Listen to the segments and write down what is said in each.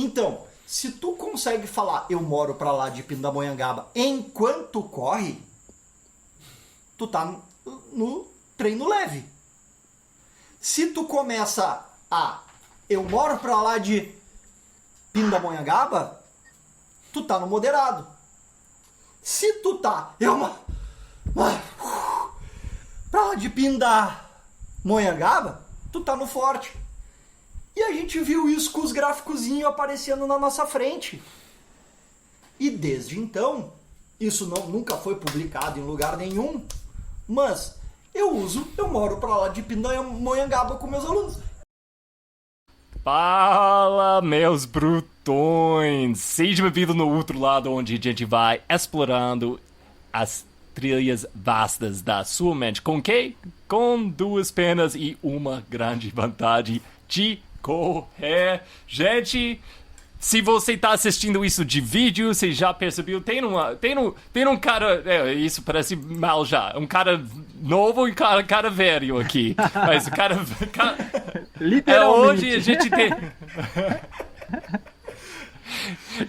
Então, se tu consegue falar eu moro pra lá de Pindamonhangaba enquanto corre, tu tá no treino leve. Se tu começa a eu moro pra lá de Pindamonhangaba, tu tá no moderado. Se tu tá pra lá de Pindamonhangaba, tu tá no forte. E a gente viu isso com os gráficozinhos aparecendo na nossa frente. E desde então, isso nunca foi publicado em lugar nenhum, mas eu moro pra lá de Pindamonhangaba com meus alunos. Fala, meus brutões! Seja bem-vindo no outro lado, onde a gente vai explorando as trilhas vastas da sua mente. Com quê? Com duas pernas e uma grande vantagem de correr. Gente, se você tá assistindo isso de vídeo, você já percebeu, tem um cara, isso parece mal já, um cara novo e um cara velho aqui. Mas o cara Literalmente. hoje a gente tem...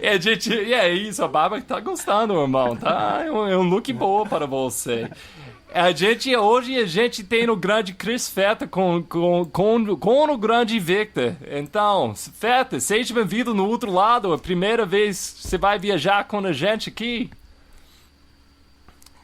É isso, a barba tá gostando, irmão, tá? É um look bom para você. Hoje a gente tem o grande Chris Feta com o grande Victor. Então, Feta, seja bem-vindo no outro lado. A primeira vez que você vai viajar com a gente aqui.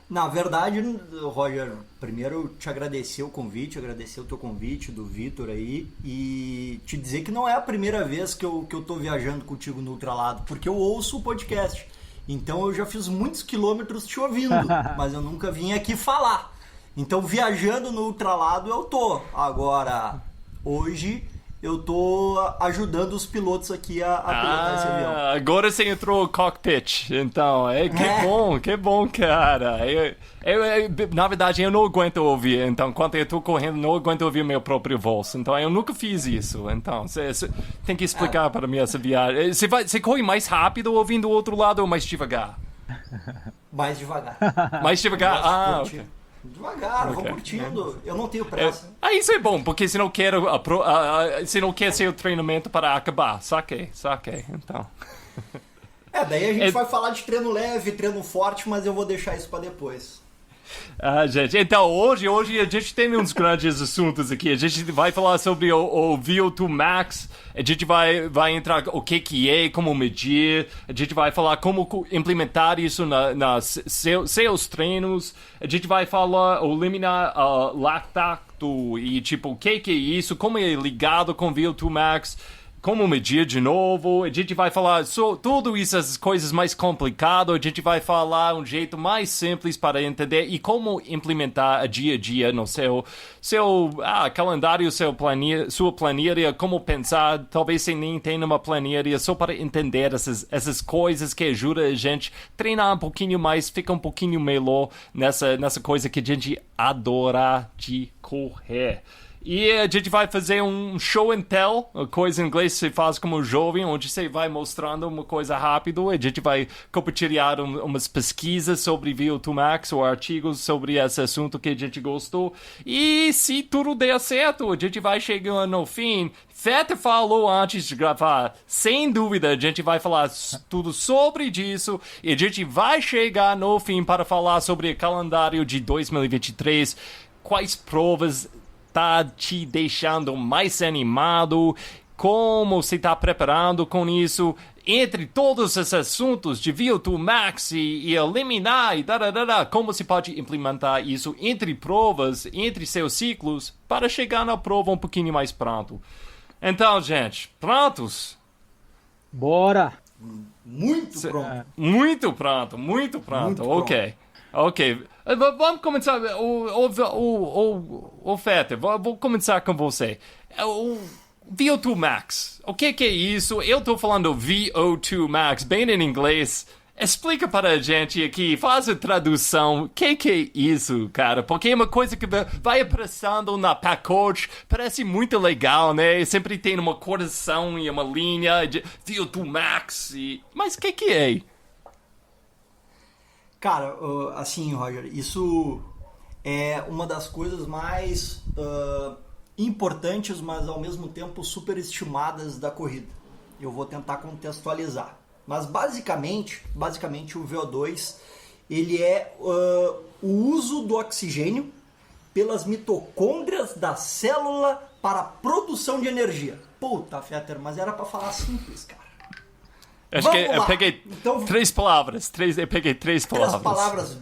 Na verdade, Roger, primeiro te agradecer o convite, agradecer o teu convite do Vitor aí e te dizer que não é a primeira vez que eu tô viajando contigo no Ultralado, porque eu ouço o podcast. Então eu já fiz muitos quilômetros te ouvindo, mas eu nunca vim aqui falar. Então viajando no Ultralado eu tô. Agora, hoje eu tô ajudando os pilotos aqui a pilotar esse avião. Agora você entrou no cockpit, então, que bom, cara. Na verdade, eu não aguento ouvir, então, quando eu tô correndo, não aguento ouvir meu próprio voz, então, eu nunca fiz isso, então, você tem que explicar para mim essa viagem. Você corre mais rápido ouvindo o outro lado ou mais devagar? Mais devagar. Mais devagar? Ok. Devagar, vou curtindo. Eu não tenho pressa. Isso é bom, porque você não quer ser o treinamento para acabar. Saquei, então. Daí a gente vai falar de treino leve, treino forte, mas eu vou deixar isso para depois. Gente, então hoje a gente tem uns grandes assuntos aqui. A gente vai falar sobre o VO2 Max, a gente vai entrar o que é, como medir, a gente vai falar como implementar isso nas seus treinos, a gente vai falar eliminar lactato e tipo o que é isso, como é ligado com o VO2 Max, como medir de novo, a gente vai falar tudo isso, as coisas mais complicadas, a gente vai falar um jeito mais simples para entender e como implementar dia a dia no seu calendário, sua planilha, como pensar, talvez você nem tenha uma planilha, só para entender essas coisas que ajudam a gente a treinar um pouquinho mais, fica um pouquinho melhor nessa coisa que a gente adora de correr. E a gente vai fazer um show and tell, uma coisa em inglês que você faz como jovem, onde você vai mostrando uma coisa rápido. A gente vai compartilhar umas pesquisas sobre VO2 Max ou artigos sobre esse assunto que a gente gostou. E se tudo der certo, a gente vai chegando no fim. Feta falou antes de gravar, sem dúvida, a gente vai falar tudo sobre isso. E a gente vai chegar no fim para falar sobre o calendário de 2023, quais provas tá te deixando mais animado, como você está preparando com isso, entre todos esses assuntos de VO2 Max e eliminar e como você pode implementar isso entre provas, entre seus ciclos, para chegar na prova um pouquinho mais pronto. Então, gente, prontos? Bora! Muito pronto. Muito pronto. Muito Ok. Vamos começar. O Feta, vou começar com você. O VO2 Max. O que é isso? Eu tô falando VO2 Max, bem em inglês. Explica para a gente aqui, faz a tradução. O que é isso, cara? Porque é uma coisa que vai aparecendo na pacote, parece muito legal, né? Sempre tem uma coração e uma linha de VO2 Max. Mas o que é? Cara, assim, Roger, isso é uma das coisas mais importantes, mas ao mesmo tempo superestimadas da corrida. Eu vou tentar contextualizar. Mas basicamente o VO2 ele é o uso do oxigênio pelas mitocôndrias da célula para a produção de energia. Puta, Fetter, mas era para falar simples, cara. Acho que eu peguei então, três palavras. Eu peguei três palavras.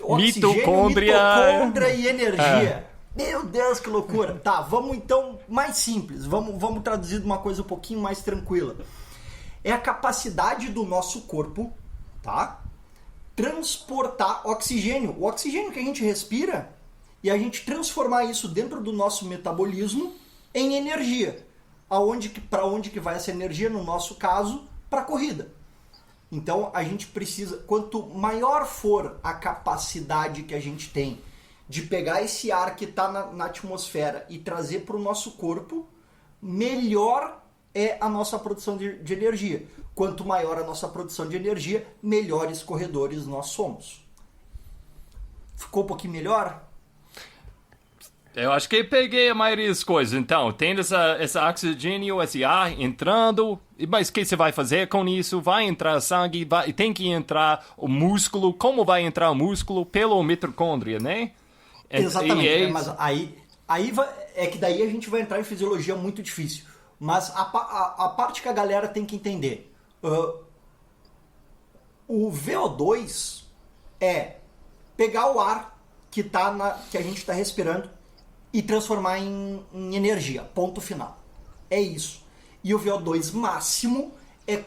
Oxigênio, mitocôndria e energia. Meu Deus, que loucura. Tá, vamos então mais simples. Vamos traduzir de uma coisa um pouquinho mais tranquila. É a capacidade do nosso corpo, tá? Transportar oxigênio. O oxigênio que a gente respira e a gente transformar isso dentro do nosso metabolismo em energia. Para onde que vai essa energia? No nosso caso, para a corrida. Então a gente precisa, quanto maior for a capacidade que a gente tem de pegar esse ar que está na atmosfera e trazer para o nosso corpo, melhor é a nossa produção de energia. Quanto maior a nossa produção de energia, melhores corredores nós somos. Ficou um pouquinho melhor? Eu acho que peguei a maioria das coisas. Então, tem esse oxigênio, esse ar entrando, mas o que você vai fazer com isso? Vai entrar sangue, tem que entrar o músculo. Como vai entrar o músculo? Pelo mitocôndria, né? Exatamente, mas é que daí a gente vai entrar em fisiologia muito difícil. Mas a parte que a galera tem que entender, o VO2 é pegar o ar que a gente está respirando e transformar em energia, ponto final. É isso. E o VO2 máximo é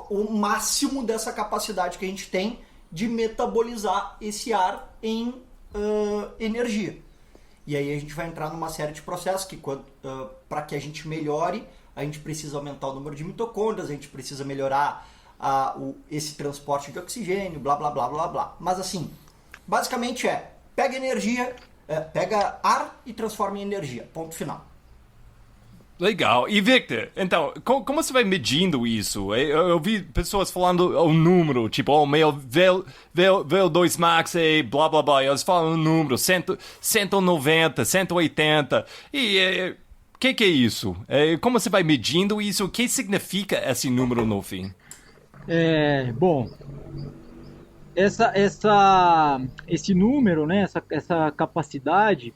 o máximo dessa capacidade que a gente tem de metabolizar esse ar em energia. E aí a gente vai entrar numa série de processos que para que a gente melhore, a gente precisa aumentar o número de mitocôndrias, a gente precisa melhorar esse transporte de oxigênio, blá blá blá blá blá. Mas assim, basicamente pega energia, pega ar e transforma em energia, ponto final. Legal. E Victor, então, como você vai medindo isso? Eu vi pessoas falando o número, tipo, meu VO2 max é blá blá blá, eles falam o número, 190, 180, e o que é isso? Como você vai medindo isso? O que significa esse número no fim? Bom, esse número, né, essa capacidade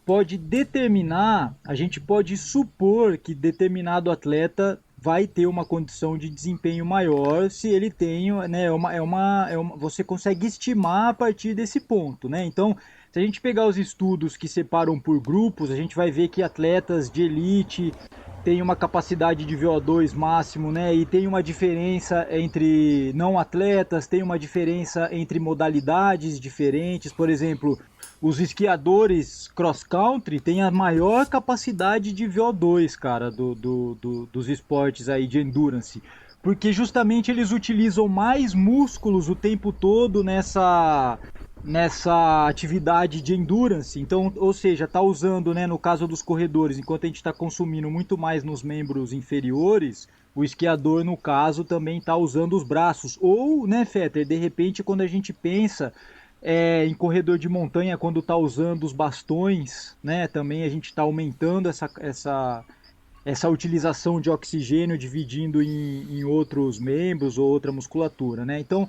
pode determinar, a gente pode supor que determinado atleta vai ter uma condição de desempenho maior se ele tem, né, você consegue estimar a partir desse ponto, né? Então, se a gente pegar os estudos que separam por grupos, a gente vai ver que atletas de elite têm uma capacidade de VO2 máximo, né? E tem uma diferença entre não atletas, tem uma diferença entre modalidades diferentes. Por exemplo, os esquiadores cross-country têm a maior capacidade de VO2, cara, dos esportes aí de endurance. Porque justamente eles utilizam mais músculos o tempo todo nessa atividade de endurance. Então, ou seja, está usando, né, no caso dos corredores, enquanto a gente está consumindo muito mais nos membros inferiores, o esquiador, no caso, também está usando os braços. Ou, né, Fetter, de repente, quando a gente pensa em corredor de montanha, quando está usando os bastões, né, também a gente está aumentando essa utilização de oxigênio, dividindo em outros membros ou outra musculatura, né? Então,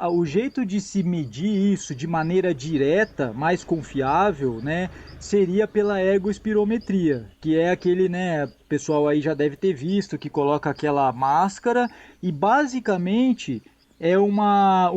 o jeito de se medir isso de maneira direta, mais confiável, né, seria pela ergospirometria, que é aquele, né, o pessoal aí já deve ter visto, que coloca aquela máscara e basicamente é uma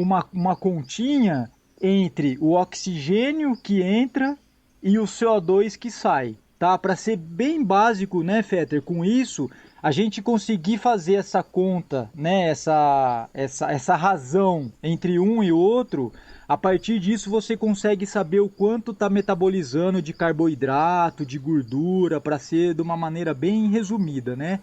continha entre o oxigênio que entra e o CO2 que sai. Tá? Para ser bem básico, né, Fetter, com isso, a gente conseguir fazer essa conta, né, essa razão entre um e outro, a partir disso você consegue saber o quanto está metabolizando de carboidrato, de gordura, para ser de uma maneira bem resumida, né?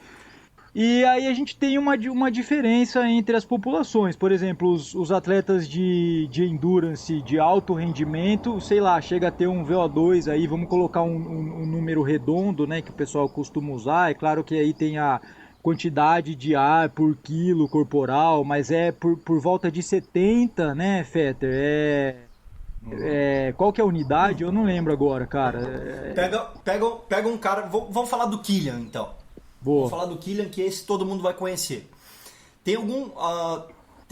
E aí a gente tem uma diferença entre as populações. Por exemplo, os atletas de endurance, de alto rendimento, sei lá, chega a ter um VO2 aí, vamos colocar um número redondo, né, que o pessoal costuma usar. É claro que aí tem a quantidade de ar por quilo corporal, mas é por volta de 70, né, Fetter? Qual que é a unidade? Eu não lembro agora, cara. Pega um cara, vamos falar do Kilian, então. Boa. Vou falar do Killian, que esse todo mundo vai conhecer. Tem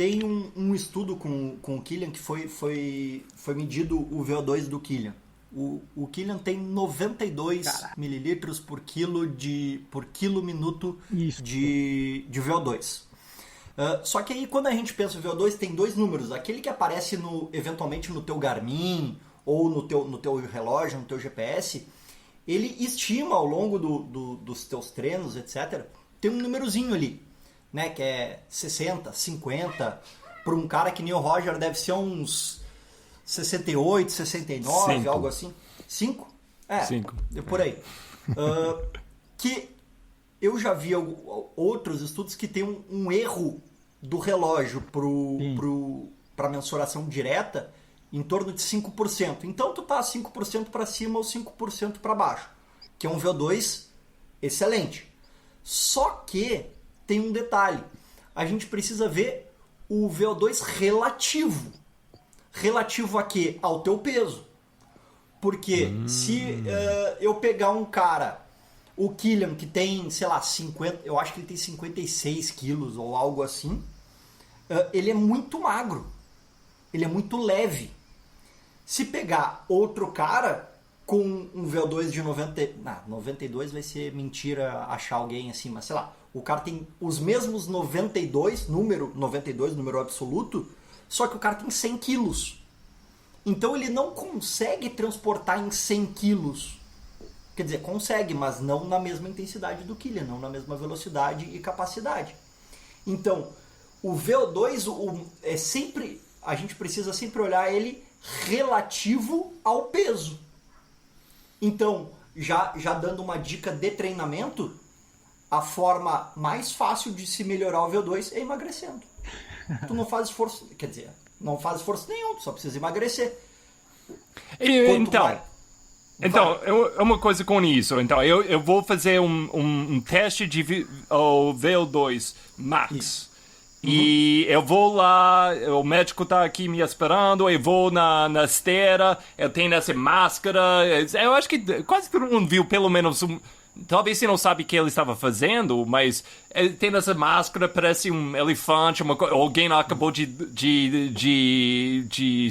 tem um estudo com o Killian que foi medido o VO2 do Killian. O Killian tem 92 mililitros por quilo minuto de VO2. Só que aí quando a gente pensa no VO2 tem dois números. Aquele que aparece eventualmente no teu Garmin ou no teu relógio, no teu GPS, ele estima ao longo dos teus treinos, etc., tem um númerozinho ali, né, que é 60, 50. Para um cara que nem o Roger deve ser uns 68, 69, 5. algo assim. 5? 5. Por aí. Que eu já vi outros estudos que tem um erro do relógio para mensuração direta em torno de 5%. Então tu tá 5% para cima ou 5% para baixo, que é um VO2 excelente. Só que tem um detalhe. A gente precisa ver o VO2 relativo. Relativo a quê? Ao teu peso. Porque se eu pegar um cara, o Killian, que tem, sei lá, 50, eu acho que ele tem 56 quilos ou algo assim, ele é muito magro. Ele é muito leve. Se pegar outro cara com um VO2 de 92 vai ser mentira achar alguém assim, mas sei lá, o cara tem os mesmos 92, número absoluto, só que o cara tem 100 quilos. Então ele não consegue transportar em 100 quilos. Quer dizer, consegue, mas não na mesma intensidade do Killian, não na mesma velocidade e capacidade. Então, o VO2 é sempre, a gente precisa sempre olhar ele relativo ao peso. Então, já dando uma dica de treinamento, a forma mais fácil de se melhorar o VO2 é emagrecendo. Tu não faz esforço, quer dizer, não faz esforço nenhum, tu só precisa emagrecer. Então, é uma coisa com isso. Então, eu vou fazer um teste de VO2 Max. Isso. E eu vou lá, o médico tá aqui me esperando, eu vou na esteira, eu tenho essa máscara. Eu acho que quase todo mundo viu pelo menos talvez você não sabe o que ele estava fazendo, mas ele tem essa máscara, parece um elefante, alguém acabou de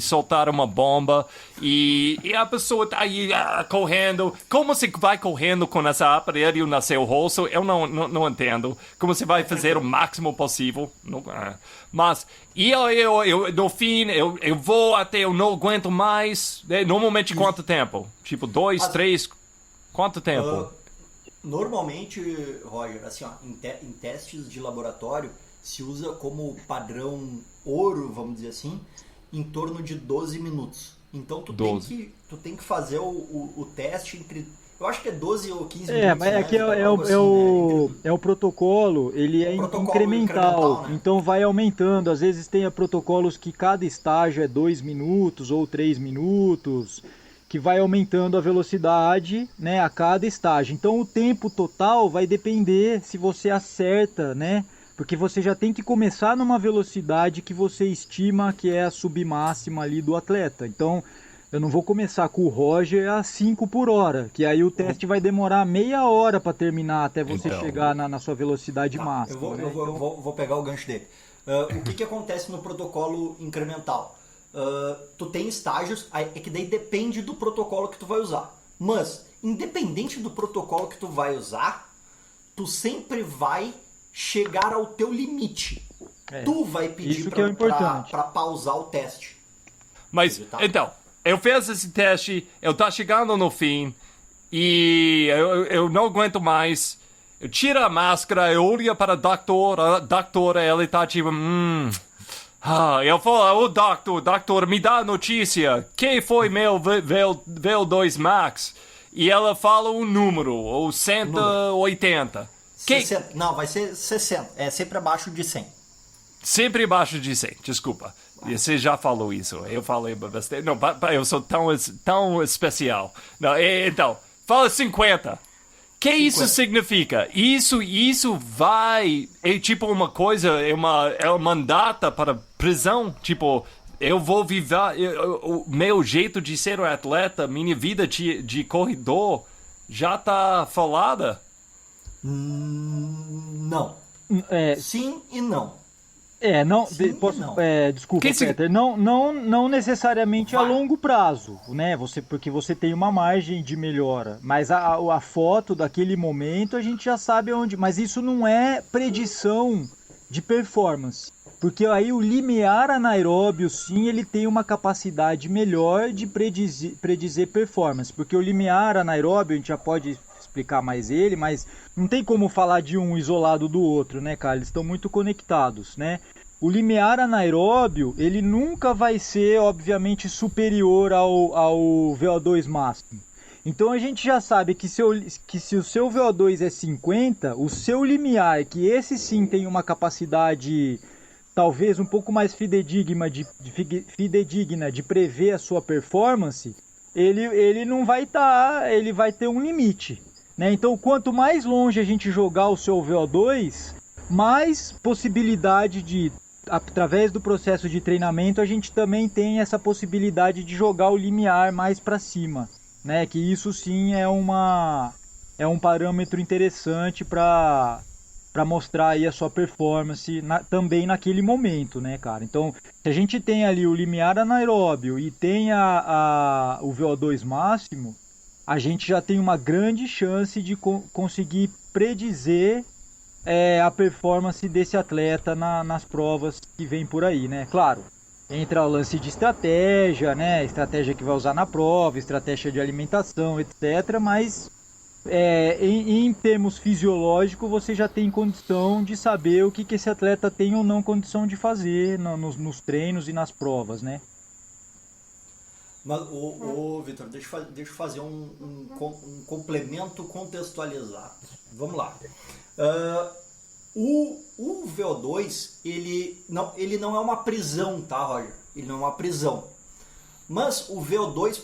soltar uma bomba e a pessoa está aí correndo. Como você vai correndo com essa aparelho no seu rosto? Eu não entendo. Como você vai fazer o máximo possível? Mas eu no fim, eu vou até eu não aguento mais. Normalmente quanto tempo? Tipo 2, 3, quanto tempo? Normalmente, Roger, assim, ó, em testes de laboratório se usa como padrão ouro, vamos dizer assim, em torno de 12 minutos. Então tu tem que fazer o teste entre, eu acho que é 12 ou 15 minutos. Mas aqui é o protocolo, ele é incremental, né? Então vai aumentando. Às vezes tem protocolos que cada estágio é 2 minutos ou 3 minutos, que vai aumentando a velocidade, né, a cada estágio. Então o tempo total vai depender se você acerta, né? Porque você já tem que começar numa velocidade que você estima que é a submáxima ali do atleta. Então eu não vou começar com o Roger a 5 por hora, que aí o teste vai demorar meia hora para terminar até você chegar na sua velocidade máxima. Eu vou pegar o gancho dele. O que acontece no protocolo incremental? Tu tem estágios, é que daí depende do protocolo que tu vai usar. Mas, independente do protocolo que tu vai usar, tu sempre vai chegar ao teu limite. Tu vai pedir para pausar o teste. Mas, então, eu fiz esse teste, eu tô chegando no fim, e eu não aguento mais. Eu tiro a máscara, eu olho para a doutora, ela tá tipo... eu falo, doutor, me dá a notícia. Quem foi meu VO2 Max? E ela fala um número, ou 180. 60, não, vai ser 60. É sempre abaixo de 100. Sempre abaixo de 100, desculpa. Você já falou isso. Eu falei bastante. Não, eu sou tão especial. Não, então, fala 50. Que isso significa? Isso vai... É tipo uma coisa, é uma data para prisão. Tipo, eu vou viver... O meu jeito de ser um atleta, minha vida de corredor, já tá falada. Não. É, Sim e não. não, Sim e posso, não. desculpa, Que se- Peter, não necessariamente a Vai. longo prazo, né? Porque você tem uma margem de melhora, mas a foto daquele momento a gente já sabe onde, mas isso não é predição de performance, porque aí o limiar anaeróbio, sim, ele tem uma capacidade melhor de predizer performance, porque o limiar anaeróbio, a gente já pode explicar mais ele, mas não tem como falar de um isolado do outro, né, cara? Eles estão muito conectados, né? O limiar anaeróbio, ele nunca vai ser, obviamente, superior ao VO2 máximo. Então a gente já sabe que se o seu VO2 é 50, o seu limiar, que esse sim tem uma capacidade talvez um pouco mais fidedigna de prever a sua performance, ele não vai estar, ele vai ter um limite, né? Então, quanto mais longe a gente jogar o seu VO2, mais possibilidade de, através do processo de treinamento, a gente também tem essa possibilidade de jogar o limiar mais para cima, né? Que isso sim é um parâmetro interessante para mostrar aí a sua performance também naquele momento, né, cara? Então, se a gente tem ali o limiar anaeróbio e tem o VO2 máximo, a gente já tem uma grande chance de conseguir predizer a performance desse atleta nas provas que vem por aí, né? Claro, entra o lance de estratégia, né? Estratégia que vai usar na prova, estratégia de alimentação, etc. Mas em termos fisiológicos, você já tem condição de saber o que esse atleta tem ou não condição de fazer nos treinos e nas provas, né? Mas, Vitor, deixa eu fazer um complemento contextualizado. Vamos lá. O VO2, ele não é uma prisão, tá, Roger? Ele não é uma prisão. Mas o VO2,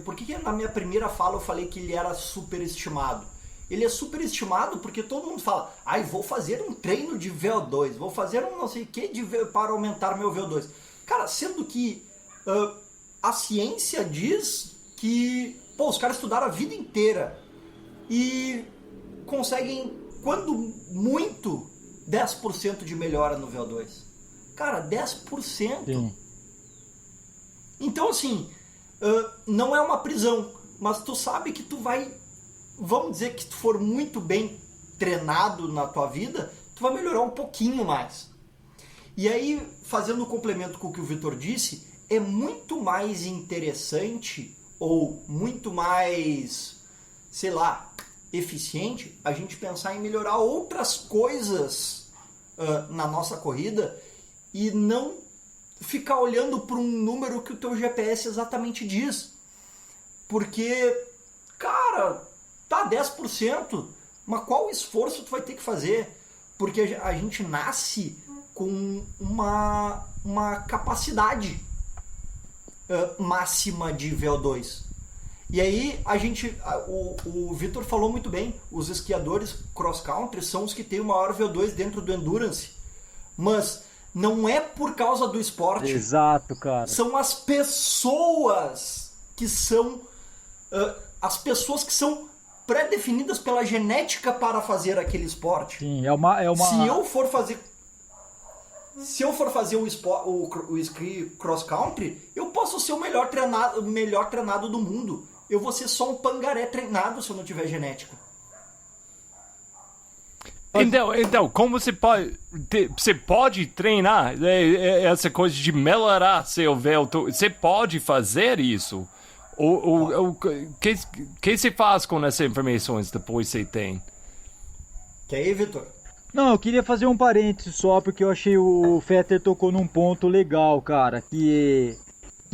por que na minha primeira fala eu falei que ele era superestimado? Ele é superestimado porque todo mundo fala, vou fazer um treino de VO2, vou fazer um não sei o que para aumentar meu VO2. Cara, sendo que a ciência diz que os caras estudaram a vida inteira e conseguem, quando muito, 10% de melhora no VO2. Cara, 10%. Sim. Então, assim, não é uma prisão, mas tu sabe que tu vai, vamos dizer que se tu for muito bem treinado na tua vida, tu vai melhorar um pouquinho mais. E aí, fazendo um complemento com o que o Vitor disse, é muito mais interessante ou muito mais, sei lá, eficiente a gente pensar em melhorar outras coisas na nossa corrida e não ficar olhando para um número que o teu GPS exatamente diz. Porque, cara, tá 10%, mas qual esforço tu vai ter que fazer? Porque a gente nasce com uma capacidade máxima de VO2. E aí o Vitor falou muito bem, os esquiadores cross-country são os que têm o maior VO2 dentro do Endurance. Mas não é por causa do esporte. Exato, cara. São as pessoas que são pré-definidas pela genética para fazer aquele esporte. Sim, Se eu for fazer o ski cross-country, eu posso ser o melhor treinado do mundo. Eu vou ser só um pangaré treinado se eu não tiver genética. Então, como você pode treinar essa coisa de melhorar seu VO2? Você pode fazer isso? O que você faz com essas informações depois você tem? Quer ir, Vitor? Não, eu queria fazer um parênteses só, porque eu achei o Fetter tocou num ponto legal, cara, que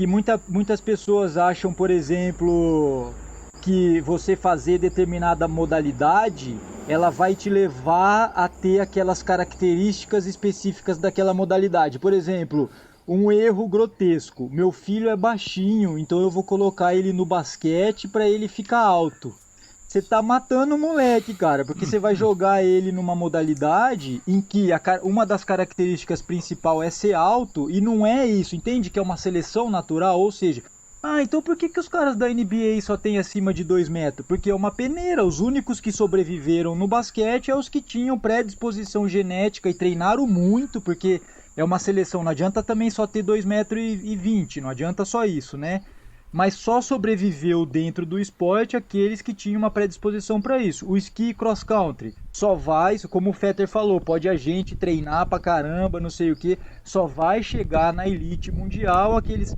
muitas pessoas acham, por exemplo, que você fazer determinada modalidade, ela vai te levar a ter aquelas características específicas daquela modalidade. Por exemplo, um erro grotesco. Meu filho é baixinho, então eu vou colocar ele no basquete para ele ficar alto. Você tá matando o moleque, cara, porque você vai jogar ele numa modalidade em que uma das características principais é ser alto, e não é isso, entende? Que é uma seleção natural, ou seja, Ah, então por que, que os caras da NBA só tem acima de 2 metros? Porque é uma peneira. Os únicos que sobreviveram no basquete é os que tinham predisposição genética e treinaram muito, porque é uma seleção. Não adianta também só ter 2,20 m, não adianta só isso, né? Mas só sobreviveu dentro do esporte aqueles que tinham uma predisposição para isso. O esqui e cross country só vai, como o Fetter falou, pode a gente treinar pra caramba, não sei o que, só vai chegar na elite mundial aqueles.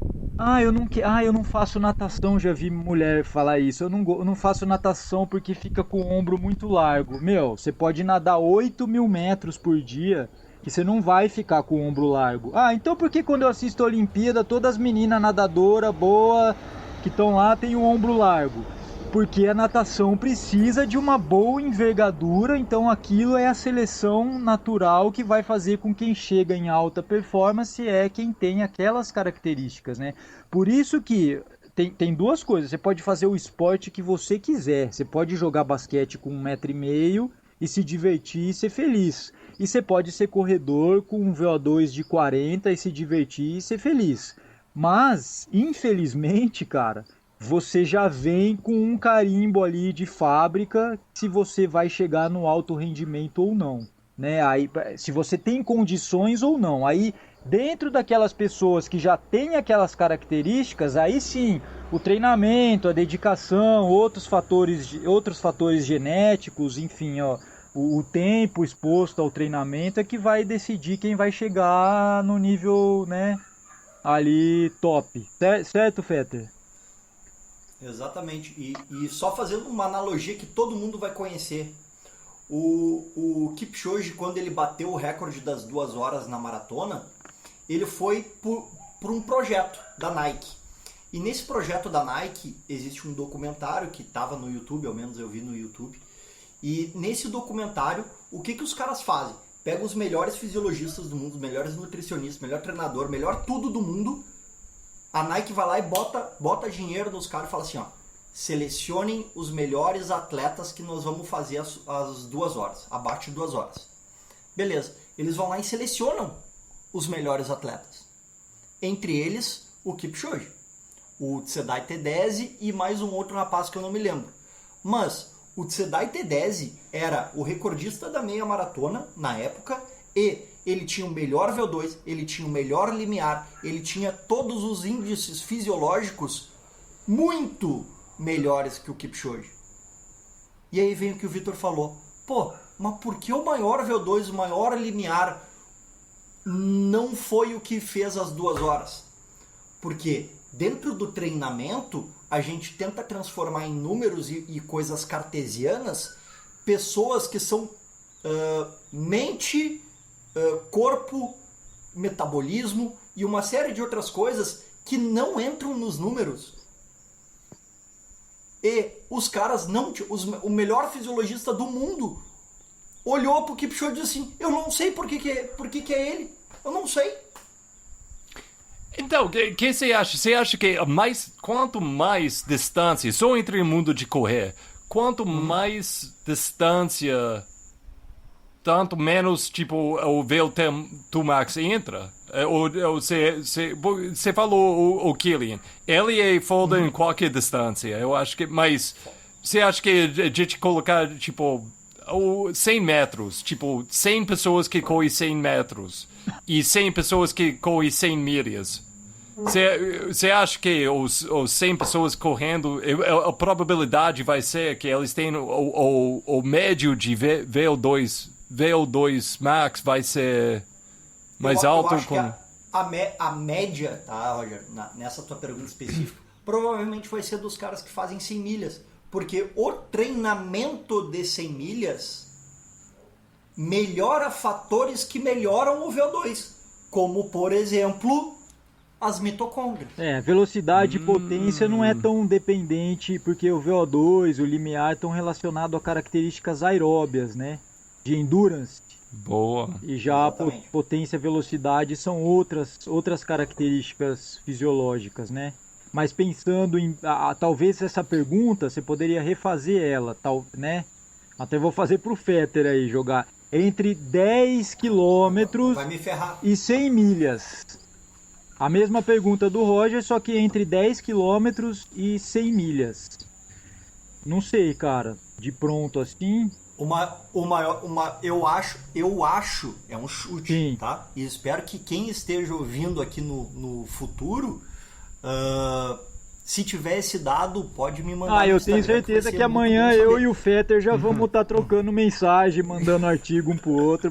Eu não faço natação, já vi mulher falar isso. Eu não faço natação porque fica com o ombro muito largo. Meu, você pode nadar 8.000 metros por dia que você não vai ficar com o ombro largo. Ah, então por que quando eu assisto a Olimpíada, todas as meninas nadadoras boa que estão lá têm o ombro largo? Porque a natação precisa de uma boa envergadura, então aquilo é a seleção natural que vai fazer com quem chega em alta performance é quem tem aquelas características, né? Por isso que tem duas coisas, você pode fazer o esporte que você quiser, você pode jogar basquete com 1,5 m e se divertir e ser feliz. E você pode ser corredor com um VO2 de 40 e se divertir e ser feliz. Mas, infelizmente, cara, você já vem com um carimbo ali de fábrica se você vai chegar no alto rendimento ou não, né? Aí, se você tem condições ou não. Aí, dentro daquelas pessoas que já têm aquelas características, aí sim, o treinamento, a dedicação, outros fatores genéticos, enfim, ó, o tempo exposto ao treinamento é que vai decidir quem vai chegar no nível, né, ali top. Certo, Fetter? Exatamente. E só fazendo uma analogia que todo mundo vai conhecer. O Kipchoge, quando ele bateu o recorde das 2 horas na maratona, ele foi por um projeto da Nike. E nesse projeto da Nike existe um documentário que estava no YouTube, ao menos eu vi no YouTube. E nesse documentário, o que os caras fazem? Pegam os melhores fisiologistas do mundo, os melhores nutricionistas, melhor treinador, melhor tudo do mundo. A Nike vai lá e bota dinheiro nos caras e fala assim, ó, selecionem os melhores atletas que nós vamos fazer as 2 horas, abaixo de 2 horas. Beleza, eles vão lá e selecionam os melhores atletas. Entre eles, o Kipchoge, o Tsedai Tedesi e mais um outro rapaz que eu não me lembro. Mas o Tsedai Tedesi era o recordista da meia maratona na época e ele tinha o melhor VO2, ele tinha o melhor limiar, ele tinha todos os índices fisiológicos muito melhores que o Kipchoge. E aí vem o que o Vitor falou. Pô, mas por que o maior VO2, o maior limiar não foi o que fez as 2 horas? Porque dentro do treinamento a gente tenta transformar em números e coisas cartesianas pessoas que são mente, corpo, metabolismo e uma série de outras coisas que não entram nos números. E os caras não... o melhor fisiologista do mundo olhou pro Kipchoge e disse assim, eu não sei por que é ele. Eu não sei. Então, o que você acha? Você acha que quanto mais distância, só entre o mundo de correr, quanto mais distância, tanto menos, tipo, o VO2 max entra? Você falou o Kilian, ele é foda em qualquer distância, eu acho que, mas você acha que a gente colocar, tipo, 100 metros, tipo, 100 pessoas que correm 100 metros e 100 pessoas que correm 100 milhas. Você acha que os 100 pessoas correndo, a probabilidade vai ser que eles tenham o médio de VO2 max vai ser mais alto? Eu acho que a média, tá, Roger, nessa tua pergunta específica, provavelmente vai ser dos caras que fazem 100 milhas. Porque o treinamento de 100 milhas melhora fatores que melhoram o VO2. Como, por exemplo, as mitocôndrias. Velocidade e potência não é tão dependente, porque o VO2, o limiar estão relacionados a características aeróbias, né? De endurance. Boa. E já a potência e velocidade são outras características fisiológicas, né? Mas pensando em... talvez essa pergunta, você poderia refazer ela, né? Até vou fazer pro Fetter aí, jogar. Entre 10 quilômetros e 100 milhas. A mesma pergunta do Roger, só que entre 10 quilômetros e 100 milhas. Não sei, cara. De pronto assim. Eu acho, é um chute, Sim. tá? E espero que quem esteja ouvindo aqui no futuro, se tiver esse dado, pode me mandar. Ah, eu tenho certeza que amanhã eu e o Fetter já vamos estar trocando mensagem, mandando artigo um pro outro.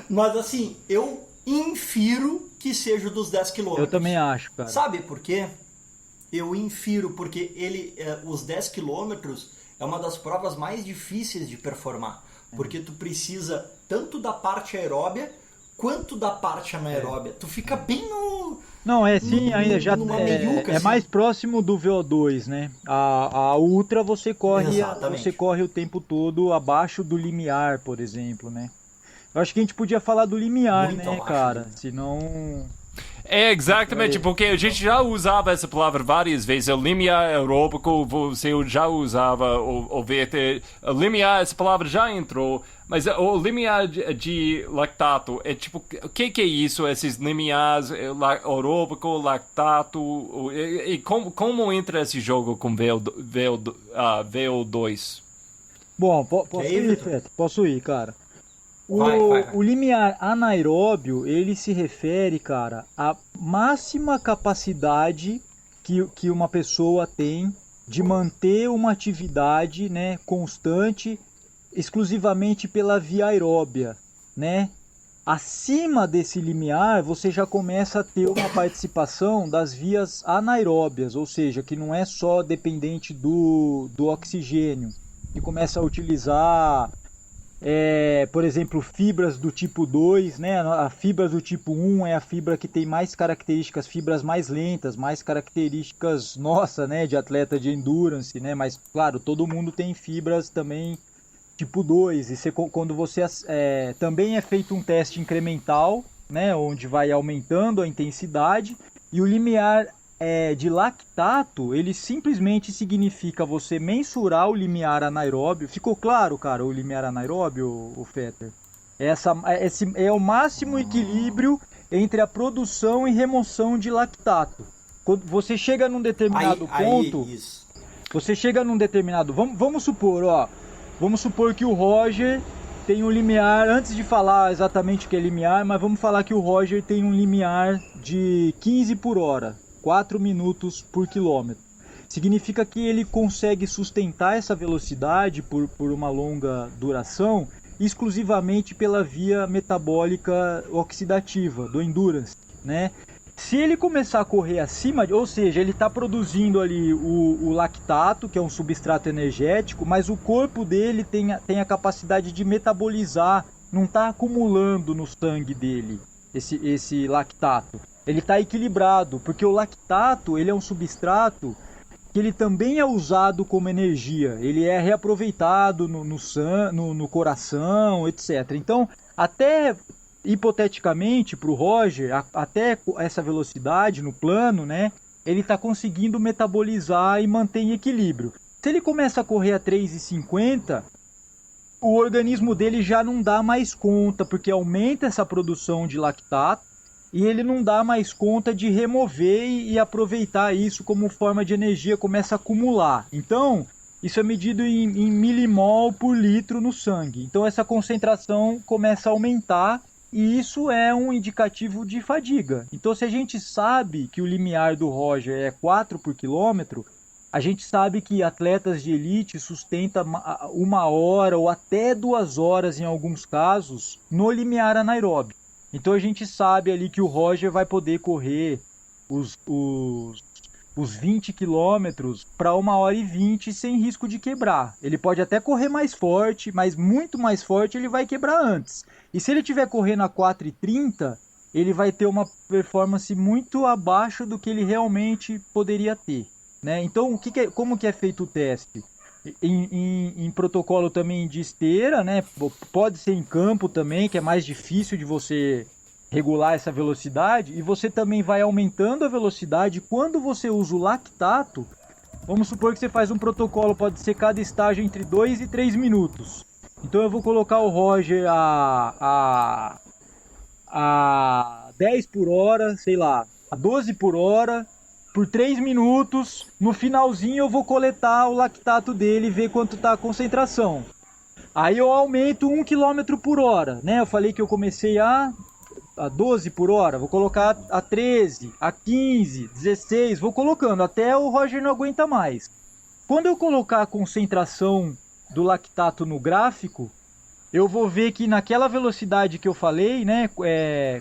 Mas assim, eu infiro que seja dos 10 quilômetros. Eu também acho, cara. Sabe por quê? Eu infiro porque os 10 quilômetros é uma das provas mais difíceis de performar. Porque tu precisa tanto da parte aeróbia quanto da parte anaeróbia. Tu fica bem no... Não, sim, ainda já meiuca, é assim. mais próximo do VO2, né? A Ultra você corre o tempo todo abaixo do limiar, por exemplo, né? Eu acho que a gente podia falar do limiar, Muito né, abaixo, cara? né? Senão... É, exatamente, porque a gente já usava essa palavra várias vezes. O limiar aeróbico, você já usava, o VT. O limiar, essa palavra já entrou, mas o limiar de lactato, é tipo, o que é isso? Esses limiares, aeróbico, lactato, e como entra esse jogo com VO2? Bom, posso ir, Fetter? Posso ir, cara. Vai. O limiar anaeróbio, ele se refere, cara, à máxima capacidade que uma pessoa tem de manter uma atividade, né, constante, exclusivamente pela via aeróbia, né? Acima desse limiar, você já começa a ter uma participação das vias anaeróbias, ou seja, que não é só dependente do oxigênio, que começa a utilizar... por exemplo, fibras do tipo 2, né? A fibra do tipo 1 é a fibra que tem mais características, fibras mais lentas, mais características, nossa, né? De atleta de endurance, né? Mas, claro, todo mundo tem fibras também tipo 2. E quando você também é feito um teste incremental, né? Onde vai aumentando a intensidade, e o limiar de lactato, ele simplesmente significa você mensurar o limiar anaeróbio. Ficou claro, cara, o limiar anaeróbio, o Fetter? Esse é o máximo equilíbrio entre a produção e remoção de lactato. Quando você chega num determinado ponto, você chega num determinado... Vamos supor que o Roger tem um limiar, antes de falar exatamente o que é limiar, mas vamos falar que o Roger tem um limiar de 15 por hora. 4 minutos por quilômetro. Significa que ele consegue sustentar essa velocidade por uma longa duração exclusivamente pela via metabólica oxidativa do endurance, né? Se ele começar a correr acima, ou seja, ele está produzindo ali o lactato, que é um substrato energético, mas o corpo dele tem a capacidade de metabolizar, não está acumulando no sangue dele esse lactato. Ele está equilibrado, porque o lactato ele é um substrato que ele também é usado como energia. Ele é reaproveitado no coração, etc. Então, até hipoteticamente para o Roger, até essa velocidade no plano, né, ele está conseguindo metabolizar e manter em equilíbrio. Se ele começa a correr a 3,50, o organismo dele já não dá mais conta, porque aumenta essa produção de lactato, e ele não dá mais conta de remover e aproveitar isso como forma de energia, começa a acumular. Então, isso é medido em milimol por litro no sangue. Então, essa concentração começa a aumentar e isso é um indicativo de fadiga. Então, se a gente sabe que o limiar do Roger é 4 por quilômetro, a gente sabe que atletas de elite sustentam 1 hora ou até 2 horas, em alguns casos, no limiar anaeróbio. Então a gente sabe ali que o Roger vai poder correr os 20 quilômetros para 1h20 sem risco de quebrar. Ele pode até correr mais forte, mas muito mais forte ele vai quebrar antes. E se ele estiver correndo a 4h30, ele vai ter uma performance muito abaixo do que ele realmente poderia ter, né? Então, como que é feito o teste? Em protocolo também de esteira, né? Pode ser em campo também, que é mais difícil de você regular essa velocidade, e você também vai aumentando a velocidade. Quando você usa o lactato, vamos supor que você faz um protocolo, pode ser cada estágio entre 2 e 3 minutos. Então eu vou colocar o Roger a a 10 por hora, sei lá, a 12 por hora, por 3 minutos. No finalzinho eu vou coletar o lactato dele e ver quanto tá a concentração. Aí eu aumento 1 km por hora, né? Eu falei que eu comecei a 12 por hora, vou colocar a 13, a 15, 16, vou colocando até o Roger não aguenta mais. Quando eu colocar a concentração do lactato no gráfico, eu vou ver que naquela velocidade que eu falei, né,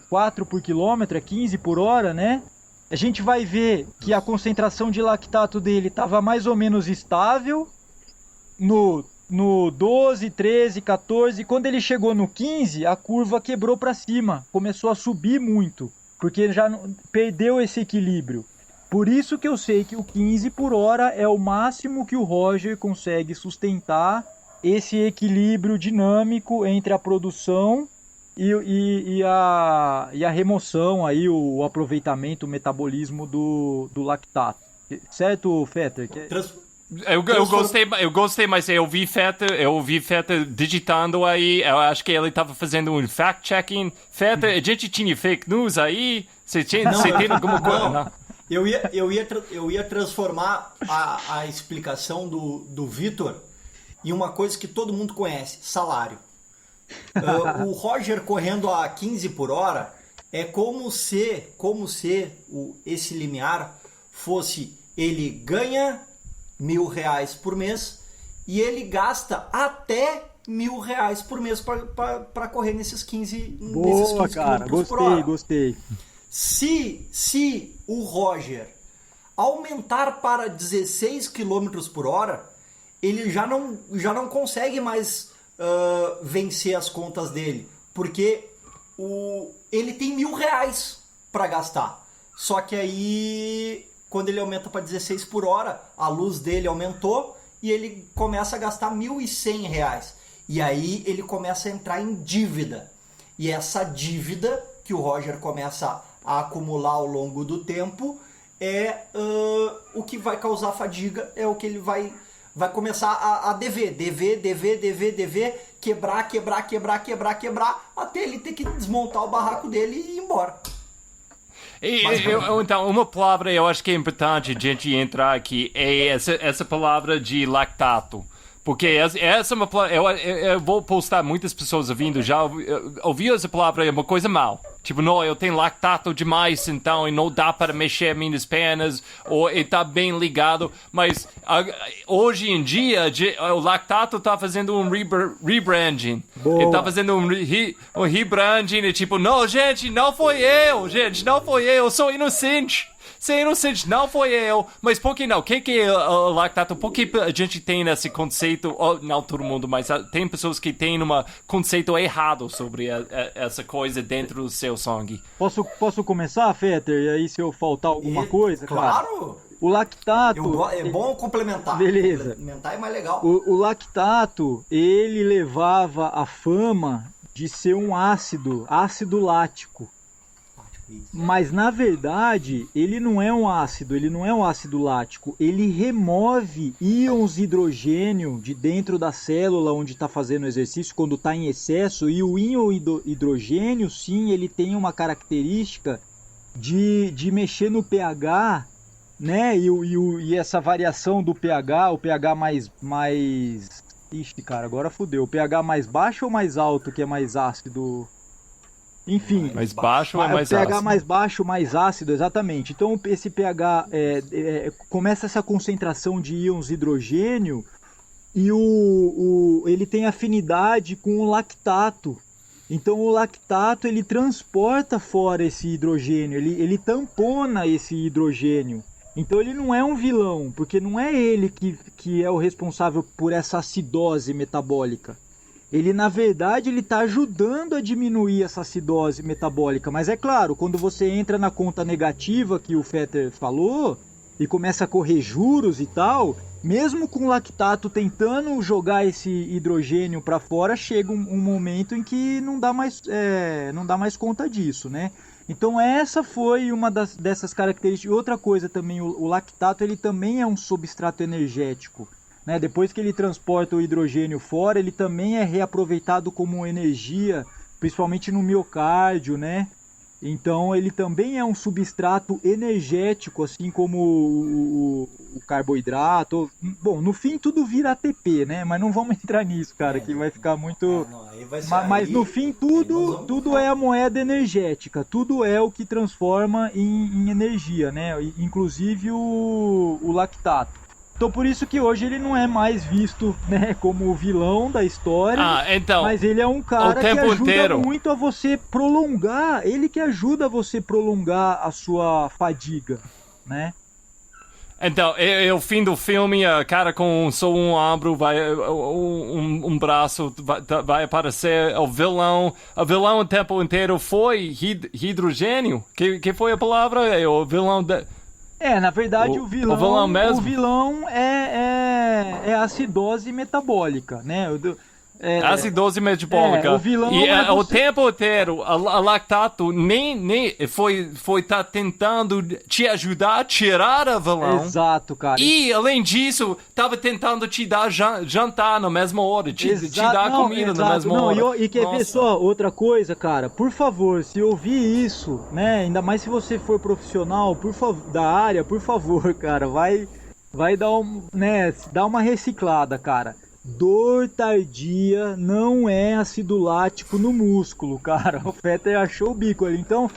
4 por quilômetro, 15 por hora, né, a gente vai ver que a concentração de lactato dele estava mais ou menos estável no 12, 13, 14, quando ele chegou no 15, a curva quebrou para cima, começou a subir muito, porque já perdeu esse equilíbrio. Por isso que eu sei que o 15 por hora é o máximo que o Roger consegue sustentar esse equilíbrio dinâmico entre a produção e a remoção, aí, o aproveitamento, o metabolismo do lactato. Certo, Fetter? Eu gostei, mas eu vi Fetter digitando aí, eu acho que ele estava fazendo um fact-checking. Fetter, a gente tinha fake news aí? Você tem alguma coisa? Não. Eu ia transformar a explicação do Vitor em uma coisa que todo mundo conhece, salário. O Roger correndo a 15 por hora é como se esse limiar fosse, ele ganha R$1.000 por mês e ele gasta até R$1.000 por mês para correr nesses 15 Boa, cara, gostei. Se o Roger aumentar para 16 km por hora, ele já não consegue mais vencer as contas dele, porque ele tem R$1.000 para gastar. Só que aí, quando ele aumenta para 16 por hora, a luz dele aumentou e ele começa a gastar R$1.100. E aí ele começa a entrar em dívida. E essa dívida que o Roger começa a acumular ao longo do tempo é o que vai causar fadiga, é o que ele vai começar a dever, quebrar, até ele ter que desmontar o barraco dele e ir embora. Então, uma palavra eu acho que é importante a gente entrar aqui é essa palavra de lactato. Porque essa é uma palavra. Eu vou postar muitas pessoas ouvindo já ouviu essa palavra, é uma coisa mal. Tipo, não, eu tenho lactato demais, então e não dá para mexer minhas pernas, ou está bem ligado. Mas hoje em dia, o lactato está fazendo um rebranding. Ele está fazendo um rebranding e tipo, não, gente, não foi eu sou inocente. Ser inocente, não foi eu. Mas por que não? O que é o lactato? Por que a gente tem esse conceito? Não todo mundo, mas tem pessoas que têm um conceito errado sobre essa coisa dentro do seu sangue. Posso começar, Fetter? E aí, se eu faltar alguma coisa, claro. Cara, o lactato... É bom complementar. Beleza. Complementar é mais legal. O lactato, ele levava a fama de ser um ácido lático. Mas na verdade ele não é um ácido lático, ele remove íons hidrogênio de dentro da célula onde está fazendo o exercício quando está em excesso, e o íon hidrogênio sim, ele tem uma característica de mexer no pH, né? E essa variação do pH, o pH mais... Ixi, cara, agora fudeu. O pH mais baixo ou mais alto que é mais ácido? Enfim, mais baixo ou mais pH ácido? Mais baixo, mais ácido, exatamente. Então esse pH começa essa concentração de íons hidrogênio e ele tem afinidade com o lactato. Então o lactato ele transporta fora esse hidrogênio, ele tampona esse hidrogênio. Então ele não é um vilão, porque não é ele que é o responsável por essa acidose metabólica. Ele, na verdade, ele está ajudando a diminuir essa acidose metabólica. Mas é claro, quando você entra na conta negativa que o Fetter falou e começa a correr juros e tal, mesmo com o lactato tentando jogar esse hidrogênio para fora, chega um momento em que não dá mais conta disso, né? Então essa foi uma dessas características. Outra coisa também, o lactato ele também é um substrato energético. Depois que ele transporta o hidrogênio fora, ele também é reaproveitado como energia principalmente no miocárdio, né? Então ele também é um substrato energético, assim como o carboidrato. Bom, no fim tudo vira ATP, né? Mas não vamos entrar nisso, cara, que vai ficar muito... Não, aí vai ser, Mas aí, no fim aí nós vamos tudo ficar. é a moeda energética, tudo é o que transforma em energia, né? Inclusive o lactato. Então por isso que hoje ele não é mais visto, né, como o vilão da história, Então, mas ele é um cara que tempo ajuda inteiro. muito a você prolongar, ele que ajuda você prolongar a sua fadiga, né? Então, o fim do filme, a cara com só um ombro, um braço, vai aparecer o vilão. O vilão o tempo inteiro foi hidrogênio. Que foi a palavra? O vilão... Na verdade o vilão mesmo? o vilão é a acidose metabólica, né? Acidose metabólica. O vilão e é o você... tempo inteiro, a lactato nem foi tá tentando te ajudar a tirar a vilão. Exato, cara. E, além disso, tava tentando te dar jantar na mesma hora, te dar comida na mesma hora. E quer ver só outra coisa, cara? Por favor, se ouvir isso, né? Ainda mais se você for profissional, da área, por favor, cara, vai dar uma reciclada, cara. Dor tardia não é ácido lático no músculo, cara. O Fetter achou o bico ali. Então,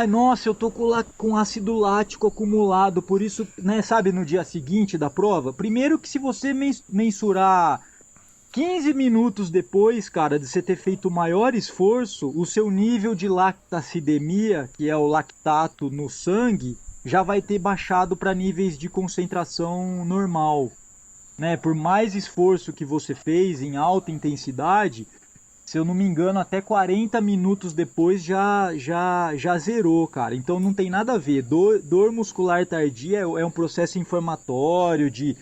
nossa, eu tô com ácido lático acumulado, por isso, né, sabe, no dia seguinte da prova? Primeiro que se você mensurar 15 minutos depois, cara, de você ter feito o maior esforço, o seu nível de lactacidemia, que é o lactato no sangue, já vai ter baixado para níveis de concentração normal. Né, por mais esforço que você fez em alta intensidade, se eu não me engano, até 40 minutos depois já zerou, cara. Então não tem nada a ver. Dor muscular tardia é um processo inflamatório, de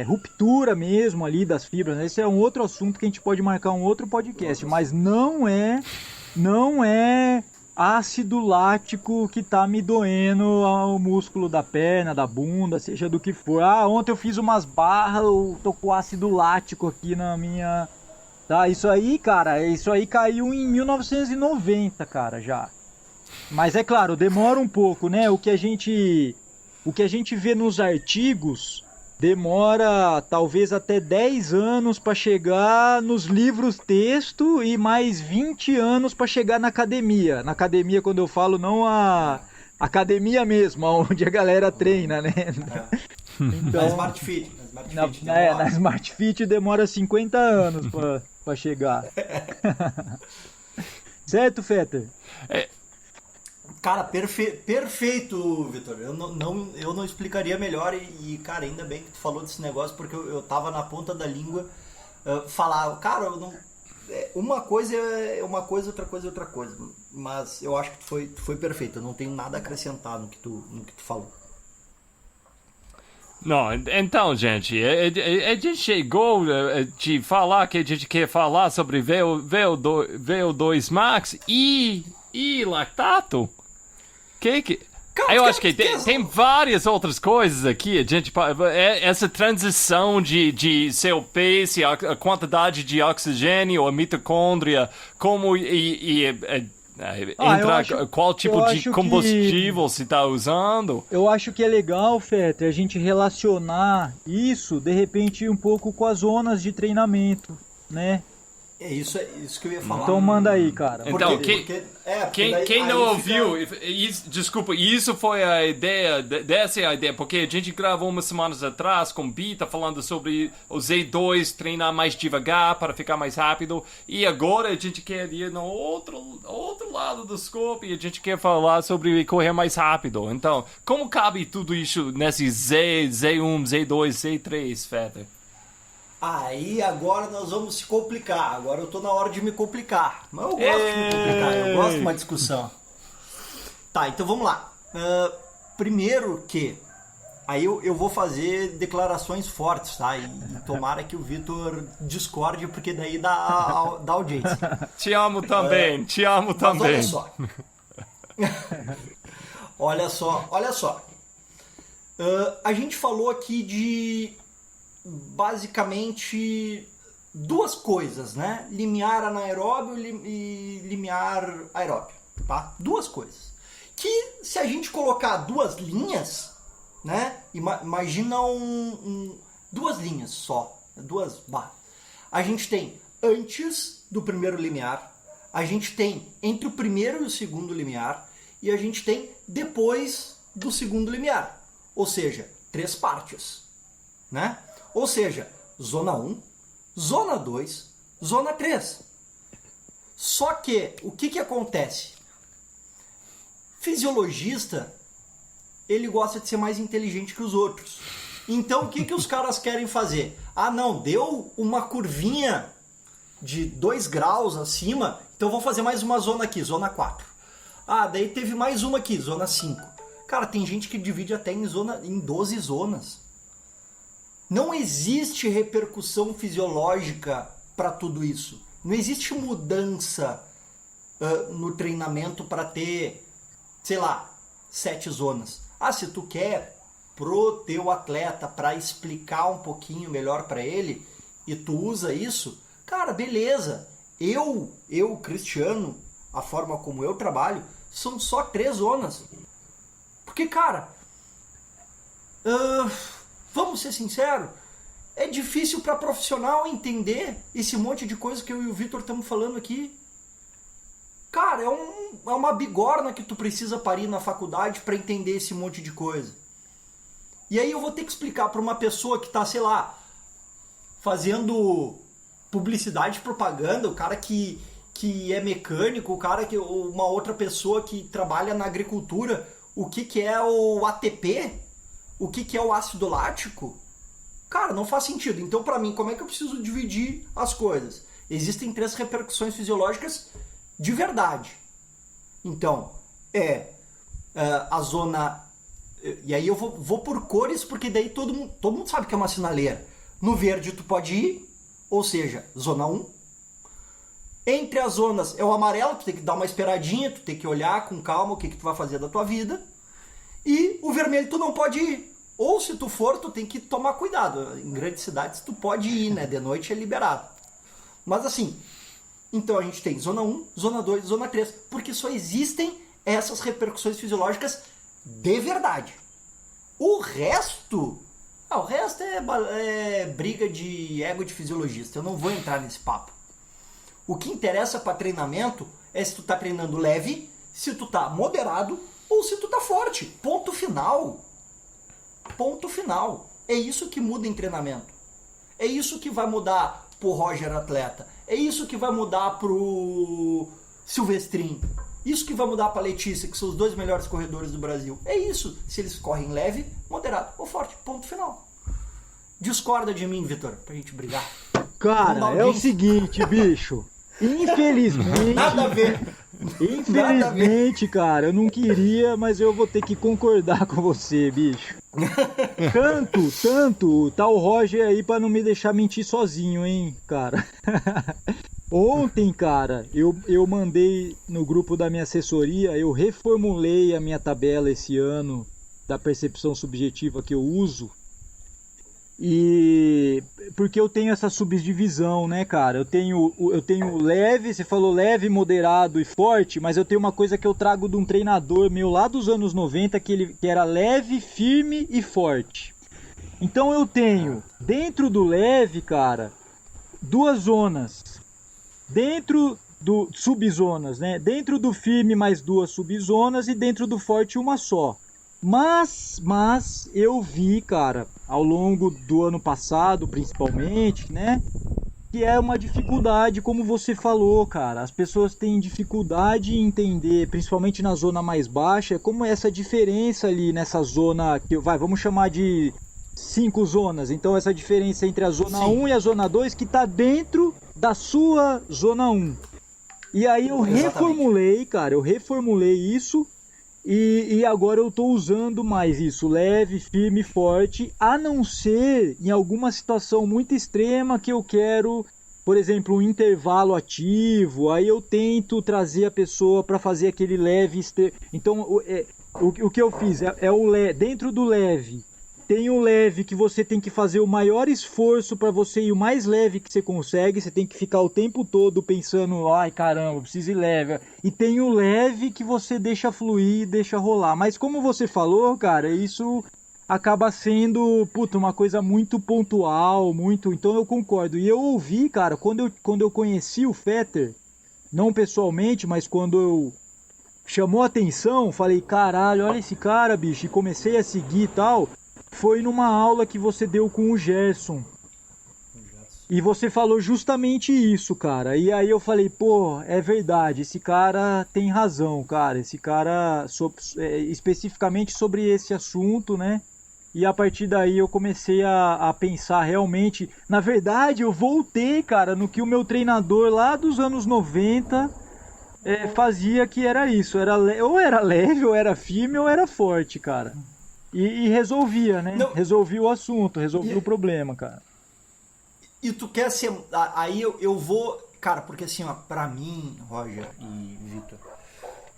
ruptura mesmo ali das fibras. Esse é um outro assunto que a gente pode marcar um outro podcast, mas não é ácido lático que tá me doendo o músculo da perna, da bunda, seja do que for. Ontem eu fiz umas barras, eu tô com ácido lático aqui na minha... Tá, isso aí, cara, caiu em 1990, cara, já. Mas é claro, demora um pouco, né? O que a gente vê nos artigos demora talvez até 10 anos para chegar nos livros texto e mais 20 anos para chegar na academia. Na academia, quando eu falo, não a academia mesmo, onde a galera treina, né? Então, na Smart Fit. Na Smart Fit demora 50 anos para chegar. Certo, Fetter? Cara, perfeito, Vitor. Eu não explicaria melhor cara, ainda bem que tu falou desse negócio, porque eu tava na ponta da língua falar, cara, uma coisa é uma coisa, outra coisa é outra coisa. Mas eu acho que tu foi perfeito. Eu não tenho nada a acrescentar no que tu falou. Não, então, gente, a gente chegou de falar que a gente quer falar sobre VO2 Max e lactato. Eu acho que tem várias outras coisas aqui. A gente, essa transição de seu peso, a quantidade de oxigênio, a mitocôndria, como qual tipo de combustível se está usando. Eu acho que é legal, Fetter, a gente relacionar isso, de repente, um pouco com as zonas de treinamento, né? É isso que eu ia falar. Então manda aí, cara. Então, quem não ouviu, desculpa, isso foi a ideia, dessa é a ideia, porque a gente gravou umas semanas atrás com Bita falando sobre o Z2 treinar mais devagar para ficar mais rápido, e agora a gente quer ir no outro lado do scope e a gente quer falar sobre correr mais rápido. Então, como cabe tudo isso nesse Z1, Z2, Z3, Fetter? Aí agora nós vamos se complicar. Agora eu tô na hora de me complicar. Mas eu gosto de me complicar, eu gosto de uma discussão. Tá, então vamos lá. Primeiro que... Aí eu vou fazer declarações fortes, tá? E tomara que o Vitor discorde, porque daí dá audiência. Te amo também, te amo também. Olha só. A gente falou aqui de... basicamente duas coisas, né? Limiar anaeróbio e limiar aeróbio, tá? Duas coisas. Que se a gente colocar duas linhas, né? Imagina duas linhas só, duas barras. A gente tem antes do primeiro limiar, a gente tem entre o primeiro e o segundo limiar e a gente tem depois do segundo limiar. Ou seja, 3 partes, né? Ou seja, zona 1, zona 2, zona 3. Só que, o que acontece? Fisiologista, ele gosta de ser mais inteligente que os outros. Então, o que os caras querem fazer? Ah, não, deu uma curvinha de 2 graus acima, então vou fazer mais uma zona aqui, zona 4. Ah, daí teve mais uma aqui, zona 5. Cara, tem gente que divide até em 12 zonas. Não existe repercussão fisiológica para tudo isso. Não existe mudança no treinamento para ter, sei lá, 7 zonas. Ah, se tu quer pro teu atleta para explicar um pouquinho melhor para ele e tu usa isso, cara, beleza. Eu, Cristiano, a forma como eu trabalho, são só 3 zonas. Porque, cara, vamos ser sinceros, é difícil para profissional entender esse monte de coisa que eu e o Vitor estamos falando aqui. Cara, é uma bigorna que tu precisa parir na faculdade para entender esse monte de coisa. E aí eu vou ter que explicar para uma pessoa que está, sei lá, fazendo publicidade e propaganda, o cara que é mecânico, o cara que uma outra pessoa que trabalha na agricultura, o que é o ATP, o que é o ácido lático. Cara, não faz sentido. Então, para mim, como é que eu preciso dividir as coisas? Existem 3 repercussões fisiológicas de verdade. Então, a zona... E aí eu vou por cores, porque daí todo mundo sabe que é uma sinaleira. No verde tu pode ir, ou seja, zona 1. Entre as zonas é o amarelo, tu tem que dar uma esperadinha, tu tem que olhar com calma o que tu vai fazer da tua vida. E o vermelho tu não pode ir. Ou se tu for, tu tem que tomar cuidado. Em grandes cidades tu pode ir, né? De noite é liberado. Mas assim, então a gente tem zona 1, zona 2, zona 3, porque só existem essas repercussões fisiológicas de verdade. O resto é briga de ego de fisiologista. Eu não vou entrar nesse papo. O que interessa para treinamento é se tu tá treinando leve, se tu tá moderado ou se tu tá forte. Ponto final. Ponto final. É isso que muda em treinamento. É isso que vai mudar pro Roger atleta. É isso que vai mudar pro Silvestrin. Isso que vai mudar pra Letícia, que são os 2 melhores corredores do Brasil. É isso. Se eles correm leve, moderado ou forte. Ponto final. Discorda de mim, Vitor, pra gente brigar. Cara, é o seguinte, bicho. Infelizmente... Nada a ver. Infelizmente, cara, eu não queria, mas eu vou ter que concordar com você, bicho. Tanto, tá o Roger aí pra não me deixar mentir sozinho, hein, cara. Ontem, cara, eu mandei no grupo da minha assessoria, eu reformulei a minha tabela esse ano da percepção subjetiva que eu uso. E porque eu tenho essa subdivisão, né, cara? Eu tenho leve, você falou leve, moderado e forte, mas eu tenho uma coisa que eu trago de um treinador meu lá dos anos 90 que era leve, firme e forte. Então eu tenho dentro do leve, cara, 2 zonas. Dentro do subzonas, né? Dentro do firme mais 2 subzonas e dentro do forte uma só. Mas eu vi, cara, ao longo do ano passado, principalmente, né, que é uma dificuldade, como você falou, cara. As pessoas têm dificuldade em entender, principalmente na zona mais baixa, como é essa diferença ali nessa zona que vamos chamar de 5 zonas. Então essa diferença entre a zona Sim. 1 e a zona 2 que está dentro da sua zona 1. E aí eu reformulei, cara, eu reformulei isso. E agora eu estou usando mais isso, leve, firme, forte, a não ser em alguma situação muito extrema que eu quero, por exemplo, um intervalo ativo, aí eu tento trazer a pessoa para fazer aquele leve... Então, o que eu fiz é dentro do leve, Tem o leve que você tem que fazer o maior esforço para você ir o mais leve que você consegue. Você tem que ficar o tempo todo pensando, ai caramba, preciso ir leve. E tem o leve que você deixa fluir e deixa rolar. Mas como você falou, cara, isso acaba sendo, puta, uma coisa muito pontual, muito. Então eu concordo. E eu ouvi, cara, quando eu conheci o Fetter, não pessoalmente, mas quando eu chamou a atenção, falei, caralho, olha esse cara, bicho, e comecei a seguir e tal. Foi numa aula que você deu com o Gerson. E você falou justamente isso, cara. E aí eu falei, pô, é verdade, esse cara tem razão, cara. Esse cara, especificamente sobre esse assunto, né? E a partir daí eu comecei a pensar realmente. Na verdade, eu voltei, cara, no que o meu treinador lá dos anos 90 fazia, que era isso. Ou era leve, ou era firme, ou era forte, cara. E resolvia, né? Não. Resolvia o assunto, resolvia o problema, cara. E tu quer ser... Aí eu vou... Cara, porque assim, ó, pra mim, Roger e Vitor,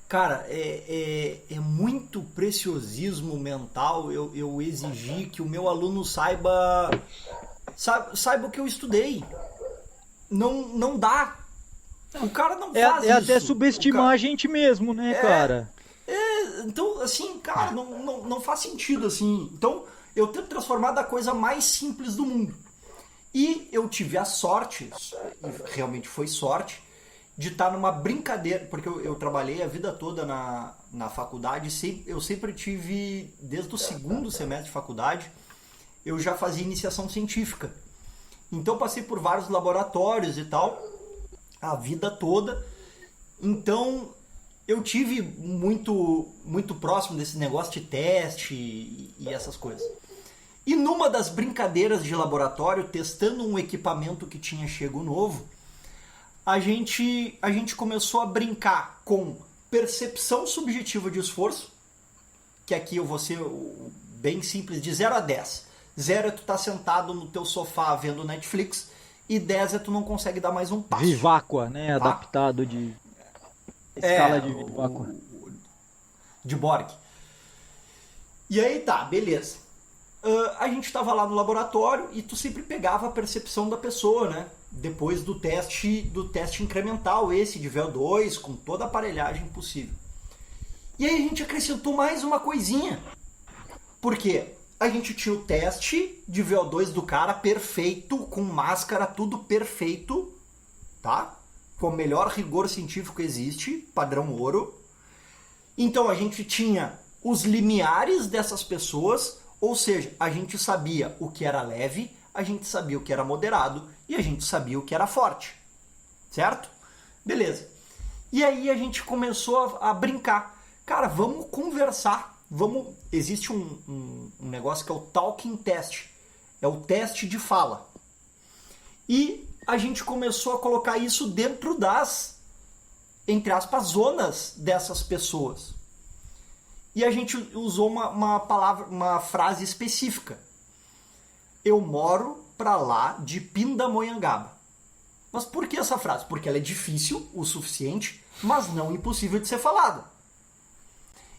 cara, é muito preciosismo mental eu exigir que o meu aluno saiba o que eu estudei. Não dá. O cara não faz isso. É até subestimar a gente mesmo, né, cara? Então, assim, cara, não faz sentido, assim. Então, eu tento transformar da coisa mais simples do mundo. E eu tive a sorte, e realmente foi sorte, de estar numa brincadeira, porque eu trabalhei a vida toda na faculdade, eu sempre tive, desde o segundo semestre de faculdade, eu já fazia iniciação científica. Então, eu passei por vários laboratórios e tal, a vida toda. Então, eu tive muito próximo desse negócio de teste e essas coisas. E numa das brincadeiras de laboratório, testando um equipamento que tinha chego novo, a gente começou a brincar com percepção subjetiva de esforço, que aqui eu vou ser bem simples, de 0 a 10. 0 é tu tá sentado no teu sofá vendo Netflix, e 10 é tu não consegue dar mais um passo. Viváqua, né? Tá? Adaptado de... Escala de Viváqua. De Borg. E aí tá, beleza. A gente estava lá no laboratório e tu sempre pegava a percepção da pessoa, né? Depois do teste incremental, esse de VO2, com toda a aparelhagem possível. E aí a gente acrescentou mais uma coisinha. Por quê? A gente tinha o teste de VO2 do cara perfeito, com máscara, tudo perfeito, tá? Com o melhor rigor científico que existe, padrão ouro. Então a gente tinha os limiares dessas pessoas, ou seja, a gente sabia o que era leve, a gente sabia o que era moderado e a gente sabia o que era forte. Certo? Beleza. E aí a gente começou a brincar. Cara, vamos conversar. Existe um negócio que é o talking test. É o teste de fala. E a gente começou a colocar isso dentro das, entre aspas, zonas dessas pessoas. E a gente usou uma frase específica. Eu moro pra lá de Pindamonhangaba. Mas por que essa frase? Porque ela é difícil o suficiente, mas não impossível de ser falada.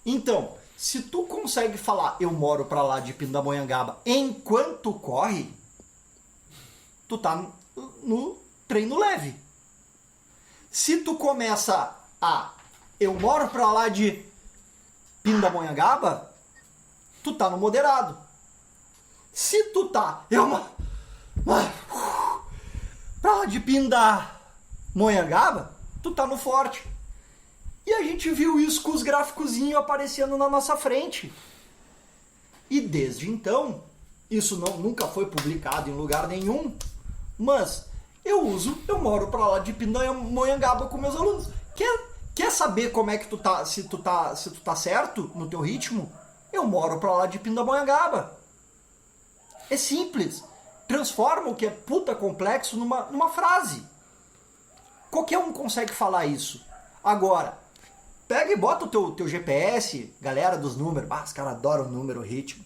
Então, se tu consegue falar eu moro pra lá de Pindamonhangaba enquanto corre, tu tá no treino leve. Se tu começa eu moro pra lá de Pindamonhangaba, tu tá no moderado. Se tu tá pra lá de Pindamonhangaba, tu tá no forte. E a gente viu isso com os gráficozinhos aparecendo na nossa frente. E desde então, isso nunca foi publicado em lugar nenhum, mas eu moro pra lá de Pindamonhangaba com meus alunos. Quer saber como é que tu tá, se tu tá certo no teu ritmo? Eu moro pra lá de Pindamonhangaba. É simples. Transforma o que é puta complexo numa frase. Qualquer um consegue falar isso. Agora, pega e bota o teu GPS, galera dos números. Os caras adoram número, ritmo.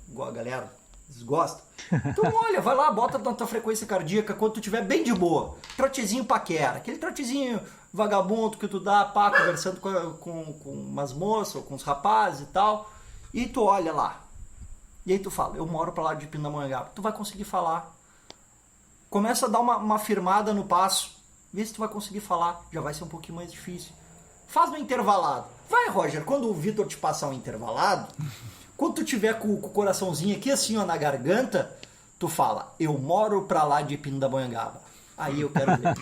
Igual a galera, eles gostam. Então olha, vai lá, bota na tua frequência cardíaca quando tu estiver bem de boa. Trotezinho paquera. Aquele trotezinho vagabundo que tu dá, conversando com umas moças ou com os rapazes e tal. E tu olha lá. E aí tu fala, eu moro pra lá de Pindamonhangaba. Tu vai conseguir falar. Começa a dar uma firmada no passo. Vê se tu vai conseguir falar. Já vai ser um pouquinho mais difícil. Faz no intervalado. Vai, Roger, quando o Vitor te passar um intervalado, quando tu tiver com o coraçãozinho aqui assim, ó, na garganta, tu fala, eu moro pra lá de Pindamonhangaba. Aí eu quero ver.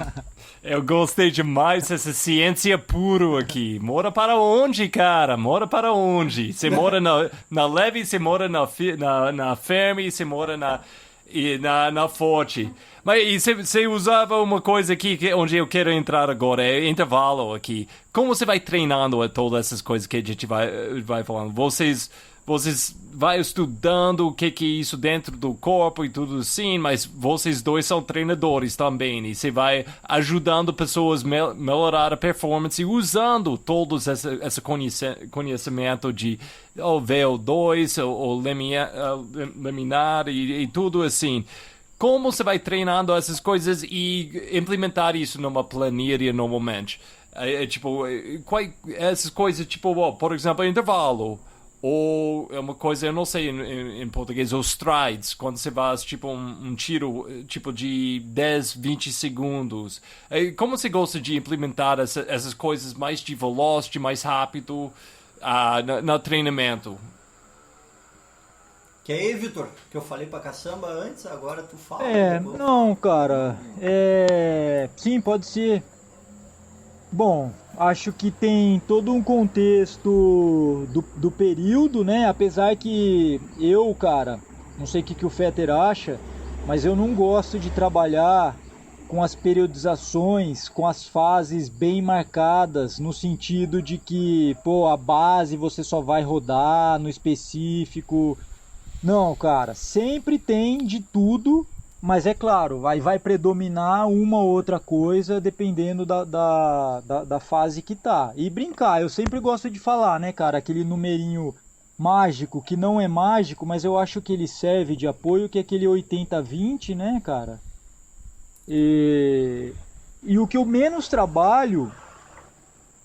Eu gostei demais dessa ciência pura aqui. Mora para onde, cara? Mora para onde? Você mora na leve, você mora na firme, você mora na forte. Mas você usava uma coisa aqui onde eu quero entrar agora, é intervalo aqui. Como você vai treinando todas essas coisas que a gente vai falando? Vocês vai estudando o que é isso dentro do corpo e tudo assim, mas vocês dois são treinadores também, e você vai ajudando pessoas a melhorar a performance usando todo esse conhecimento de VO2, ou laminar e tudo assim. Como você vai treinando essas coisas e implementar isso numa planilha normalmente? Essas coisas, por exemplo, intervalo. Ou é uma coisa, eu não sei em português, os strides, quando você faz um tiro de 10, 20 segundos. Como você gosta de implementar essas coisas mais de veloz, de mais rápido no treinamento? Que aí, Vitor, que eu falei pra caçamba antes, agora tu fala. Não, cara, sim, pode ser. Bom, acho que tem todo um contexto do período, né? Apesar que eu, cara, não sei o que o Fetter acha, mas eu não gosto de trabalhar com as periodizações, com as fases bem marcadas, no sentido de que, a base você só vai rodar no específico. Não, cara, sempre tem de tudo. Mas é claro, vai predominar uma ou outra coisa dependendo da fase que tá. E brincar, eu sempre gosto de falar, né, cara, aquele numerinho mágico, que não é mágico, mas eu acho que ele serve de apoio, que é aquele 80-20, né, cara? E o que eu menos trabalho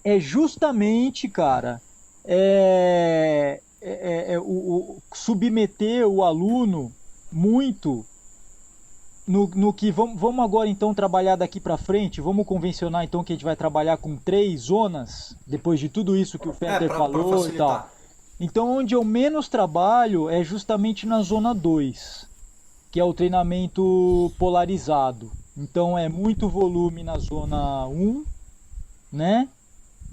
é justamente, cara, submeter o aluno muito no que vamos agora então trabalhar daqui para frente, vamos convencionar então que a gente vai trabalhar com 3 zonas, depois de tudo isso que o Fetter falou e tal. Então onde eu menos trabalho é justamente na zona 2, que é o treinamento polarizado. Então é muito volume na zona 1, né?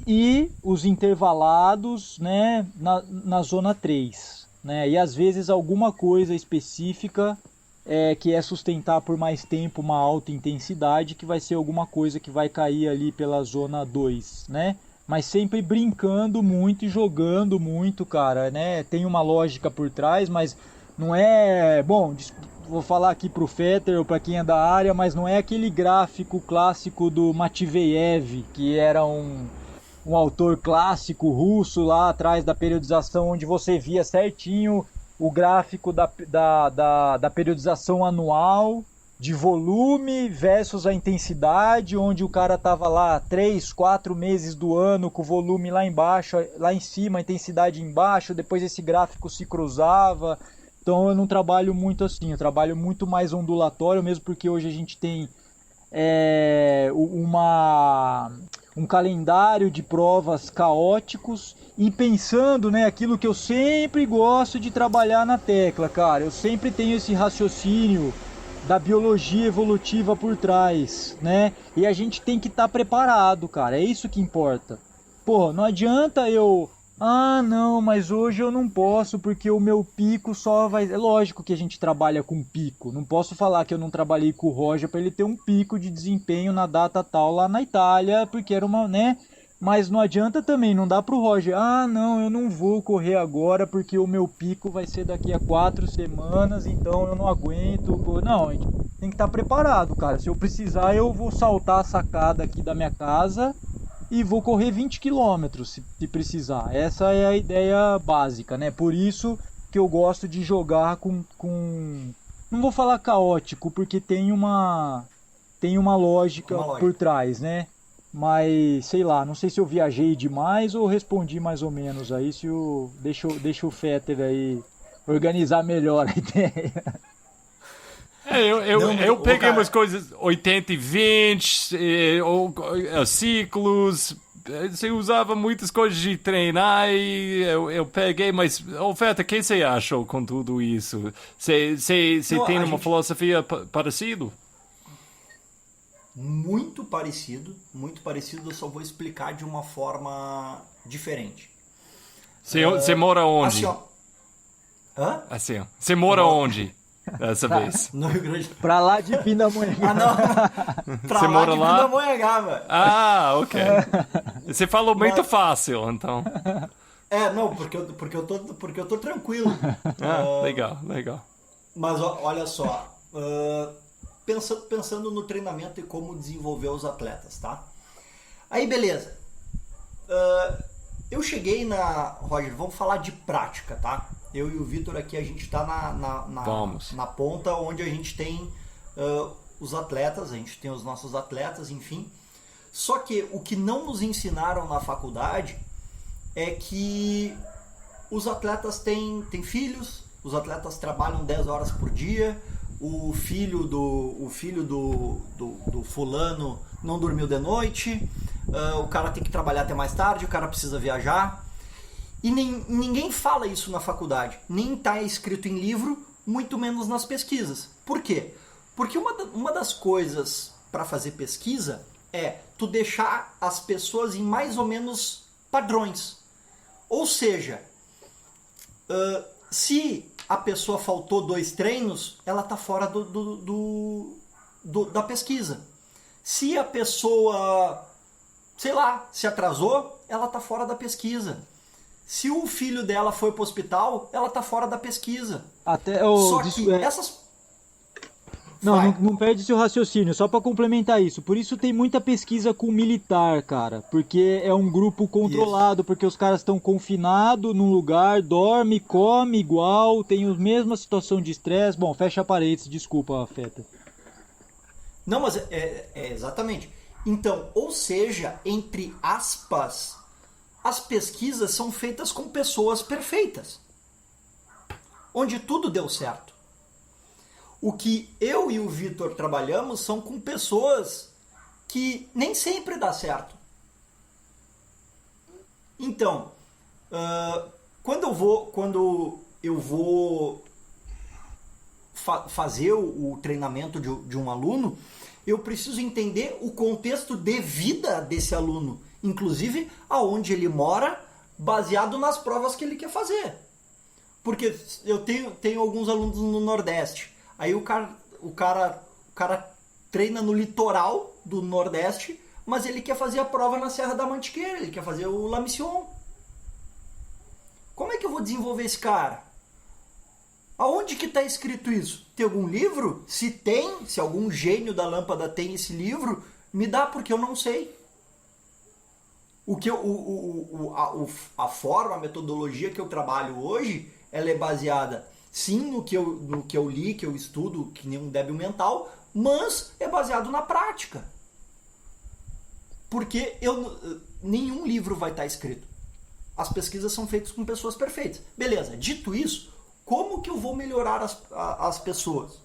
E os intervalados, né, na zona 3, né? E às vezes alguma coisa específica que é sustentar por mais tempo uma alta intensidade, que vai ser alguma coisa que vai cair ali pela zona 2, né? Mas sempre brincando muito e jogando muito, cara, né? Tem uma lógica por trás, mas não é... Bom, vou falar aqui pro Fetter ou para quem é da área, mas não é aquele gráfico clássico do Matveyev, que era um autor clássico russo lá atrás da periodização, onde você via certinho o gráfico da periodização anual de volume versus a intensidade, onde o cara tava lá 3, 4 meses do ano com o volume lá embaixo, lá em cima, a intensidade embaixo, depois esse gráfico se cruzava. Então eu não trabalho muito assim, eu trabalho muito mais ondulatório, mesmo porque hoje a gente tem um calendário de provas caóticos e pensando, né, aquilo que eu sempre gosto de trabalhar na tecla, cara. Eu sempre tenho esse raciocínio da biologia evolutiva por trás, né? E a gente tem que estar preparado, cara. É isso que importa. Pô, não adianta eu... Ah, não, mas hoje eu não posso porque o meu pico só vai... É lógico que a gente trabalha com pico. Não posso falar que eu não trabalhei com o Roger para ele ter um pico de desempenho na data tal lá na Itália, porque era uma, né? Mas não adianta também, não dá pro Roger. Ah, não, eu não vou correr agora porque o meu pico vai ser daqui a 4 semanas, então eu não aguento. Não, a gente tem que estar preparado, cara. Se eu precisar, eu vou saltar a sacada aqui da minha casa e vou correr 20 quilômetros se precisar. Essa é a ideia básica, né? Por isso que eu gosto de jogar com... Não vou falar caótico, porque tem uma lógica por trás, né? Mas, sei lá, não sei se eu viajei demais ou respondi mais ou menos aí. Deixa o Fetter aí Organizar melhor a ideia. Eu peguei cara, umas coisas 80 e 20, ciclos. Você usava muitas coisas de treinar e eu peguei, mas, Feta, o que você achou com tudo isso? Você Não, tem a uma gente- filosofia parecida? muito parecido, muito parecido, eu só vou explicar de uma forma diferente. Você mora onde? Assim, ó. Hã? Assim, ó. Você mora onde dessa vez? No Rio Grande Pra lá de Pindamonhangaba. Ah, não. Pra Você lá mora de lá? Pindamonhangaba. Ah, ok. Você falou muito Mas- fácil, então. Não, porque eu tô tranquilo. Legal, legal. Mas olha só, pensando no treinamento e como desenvolver os atletas, tá? Aí beleza. Eu cheguei Roger, vamos falar de prática, tá? Eu e o Vitor aqui, a gente tá Vamos. na ponta onde a gente tem os atletas, a gente tem os nossos atletas, enfim. Só que o que não nos ensinaram na faculdade é que os atletas têm filhos, os atletas trabalham 10 horas por dia, o filho do fulano não dormiu de noite, o cara tem que trabalhar até mais tarde, o cara precisa viajar. E ninguém fala isso na faculdade, nem está escrito em livro, muito menos nas pesquisas. Por quê? Porque uma das coisas para fazer pesquisa é tu deixar as pessoas em mais ou menos padrões. Ou seja, se a pessoa faltou 2 treinos, ela está fora da pesquisa. Se a pessoa, sei lá, se atrasou, ela está fora da pesquisa. Se o filho dela foi para o hospital, ela está fora da pesquisa. Até Só que essas... Não perde seu raciocínio, só pra complementar isso. Por isso tem muita pesquisa com militar, cara. Porque é um grupo controlado, porque os caras estão confinados num lugar, dorme, come igual, tem a mesma situação de estresse. Bom, fecha parênteses, desculpa, Feta. Não, mas é exatamente. Então, ou seja, entre aspas, as pesquisas são feitas com pessoas perfeitas, onde tudo deu certo. O que eu e o Vitor trabalhamos são com pessoas que nem sempre dá certo. Então, quando eu vou fazer o treinamento de um aluno, eu preciso entender o contexto de vida desse aluno, inclusive aonde ele mora, baseado nas provas que ele quer fazer. Porque eu tenho alguns alunos no Nordeste. Aí o cara treina no litoral do Nordeste, mas ele quer fazer a prova na Serra da Mantiqueira, ele quer fazer o La Mission. Como é que eu vou desenvolver esse cara? Aonde que está escrito isso? Tem algum livro? Se tem, se algum gênio da lâmpada tem esse livro, me dá, porque eu não sei. A forma, a metodologia que eu trabalho hoje, ela é baseada sim no que eu li, que eu estudo, que nem um débil mental, mas é baseado na prática. Porque nenhum livro vai estar escrito. As pesquisas são feitas com pessoas perfeitas. Beleza, dito isso, como que eu vou melhorar as pessoas?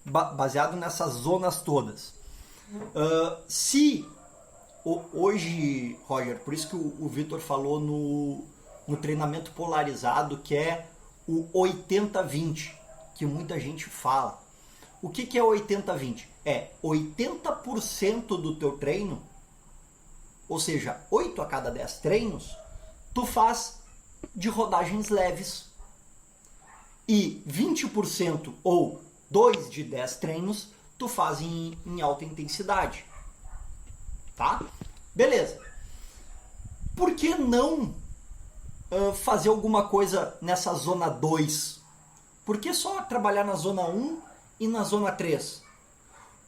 Baseado nessas zonas todas. Hoje, Roger, por isso que o Vitor falou no treinamento polarizado, que é o 80-20, que muita gente fala. O que é 80-20? É 80% do teu treino, ou seja, 8 a cada 10 treinos, tu faz de rodagens leves. E 20% ou 2 de 10 treinos, tu faz em alta intensidade. Tá? Beleza. Por que não fazer alguma coisa nessa zona 2? Por que só trabalhar na zona 1 e na zona 3?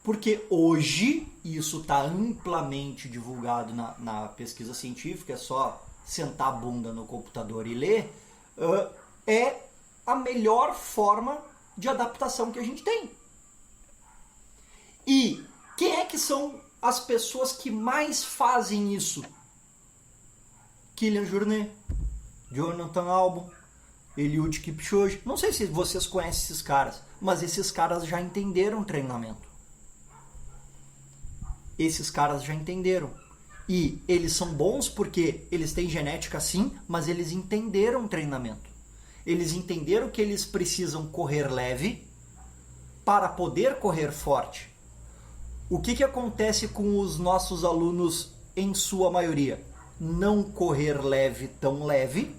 Porque hoje, e isso está amplamente divulgado na pesquisa científica, é só sentar a bunda no computador e ler, é a melhor forma de adaptação que a gente tem. E quem é que são as pessoas que mais fazem isso? Kylian Jornet, Jonathan Albon, Eliud Kipchoge. Não sei se vocês conhecem esses caras, mas esses caras já entenderam treinamento. Esses caras já entenderam. E eles são bons porque eles têm genética sim, mas eles entenderam treinamento. Eles entenderam que eles precisam correr leve para poder correr forte. O que acontece com os nossos alunos em sua maioria? Não correr leve tão leve,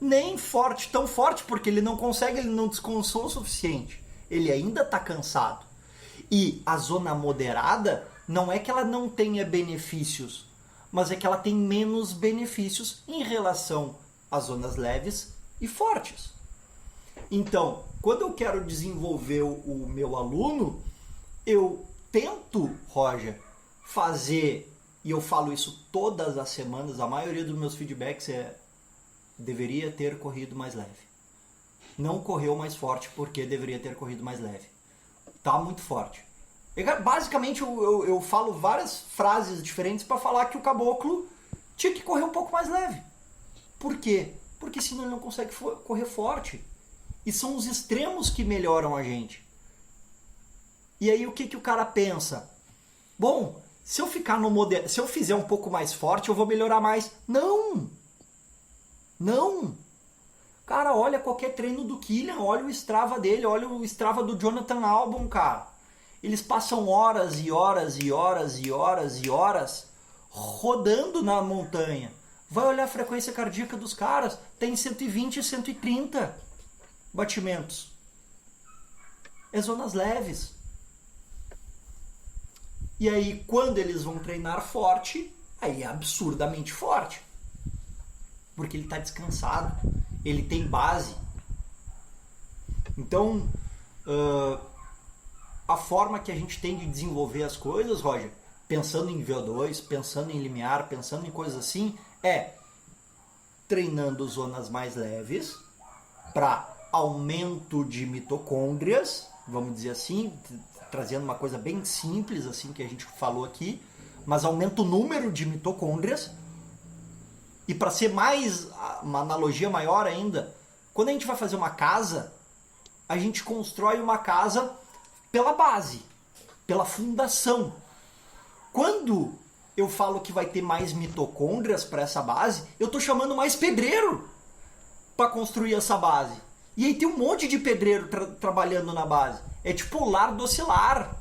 nem forte tão forte, porque ele não consegue, ele não descansou o suficiente. Ele ainda está cansado. E a zona moderada não é que ela não tenha benefícios, mas é que ela tem menos benefícios em relação às zonas leves e fortes. Então, quando eu quero desenvolver o meu aluno, eu tento, Roger, fazer, e eu falo isso todas as semanas, a maioria dos meus feedbacks deveria ter corrido mais leve. Não correu mais forte porque deveria ter corrido mais leve. Tá muito forte. Basicamente, eu falo várias frases diferentes para falar que o caboclo tinha que correr um pouco mais leve. Por quê? Porque senão ele não consegue correr forte. E são os extremos que melhoram a gente. E aí o que o cara pensa? Bom, se eu ficar no modelo, se eu fizer um pouco mais forte, eu vou melhorar mais. Não! Não! Cara, olha qualquer treino do Kilian, olha o Strava dele, olha o Strava do Jonathan Albon, cara. Eles passam horas e horas e horas e horas e horas rodando na montanha. Vai olhar a frequência cardíaca dos caras, tem 120 e 130 batimentos. É zonas leves. E aí, quando eles vão treinar forte, aí é absurdamente forte. Porque ele está descansado, ele tem base. Então, a forma que a gente tem de desenvolver as coisas, Roger, pensando em VO2, pensando em limiar, pensando em coisas assim, é treinando zonas mais leves para aumento de mitocôndrias, vamos dizer assim, trazendo uma coisa bem simples assim que a gente falou aqui, mas aumenta o número de mitocôndrias. E para ser mais, uma analogia maior ainda, quando a gente vai fazer uma casa, a gente constrói uma casa pela base, pela fundação. Quando eu falo que vai ter mais mitocôndrias para essa base, eu estou chamando mais pedreiro para construir essa base. E aí tem um monte de pedreiro trabalhando na base. É tipo o lar docilar.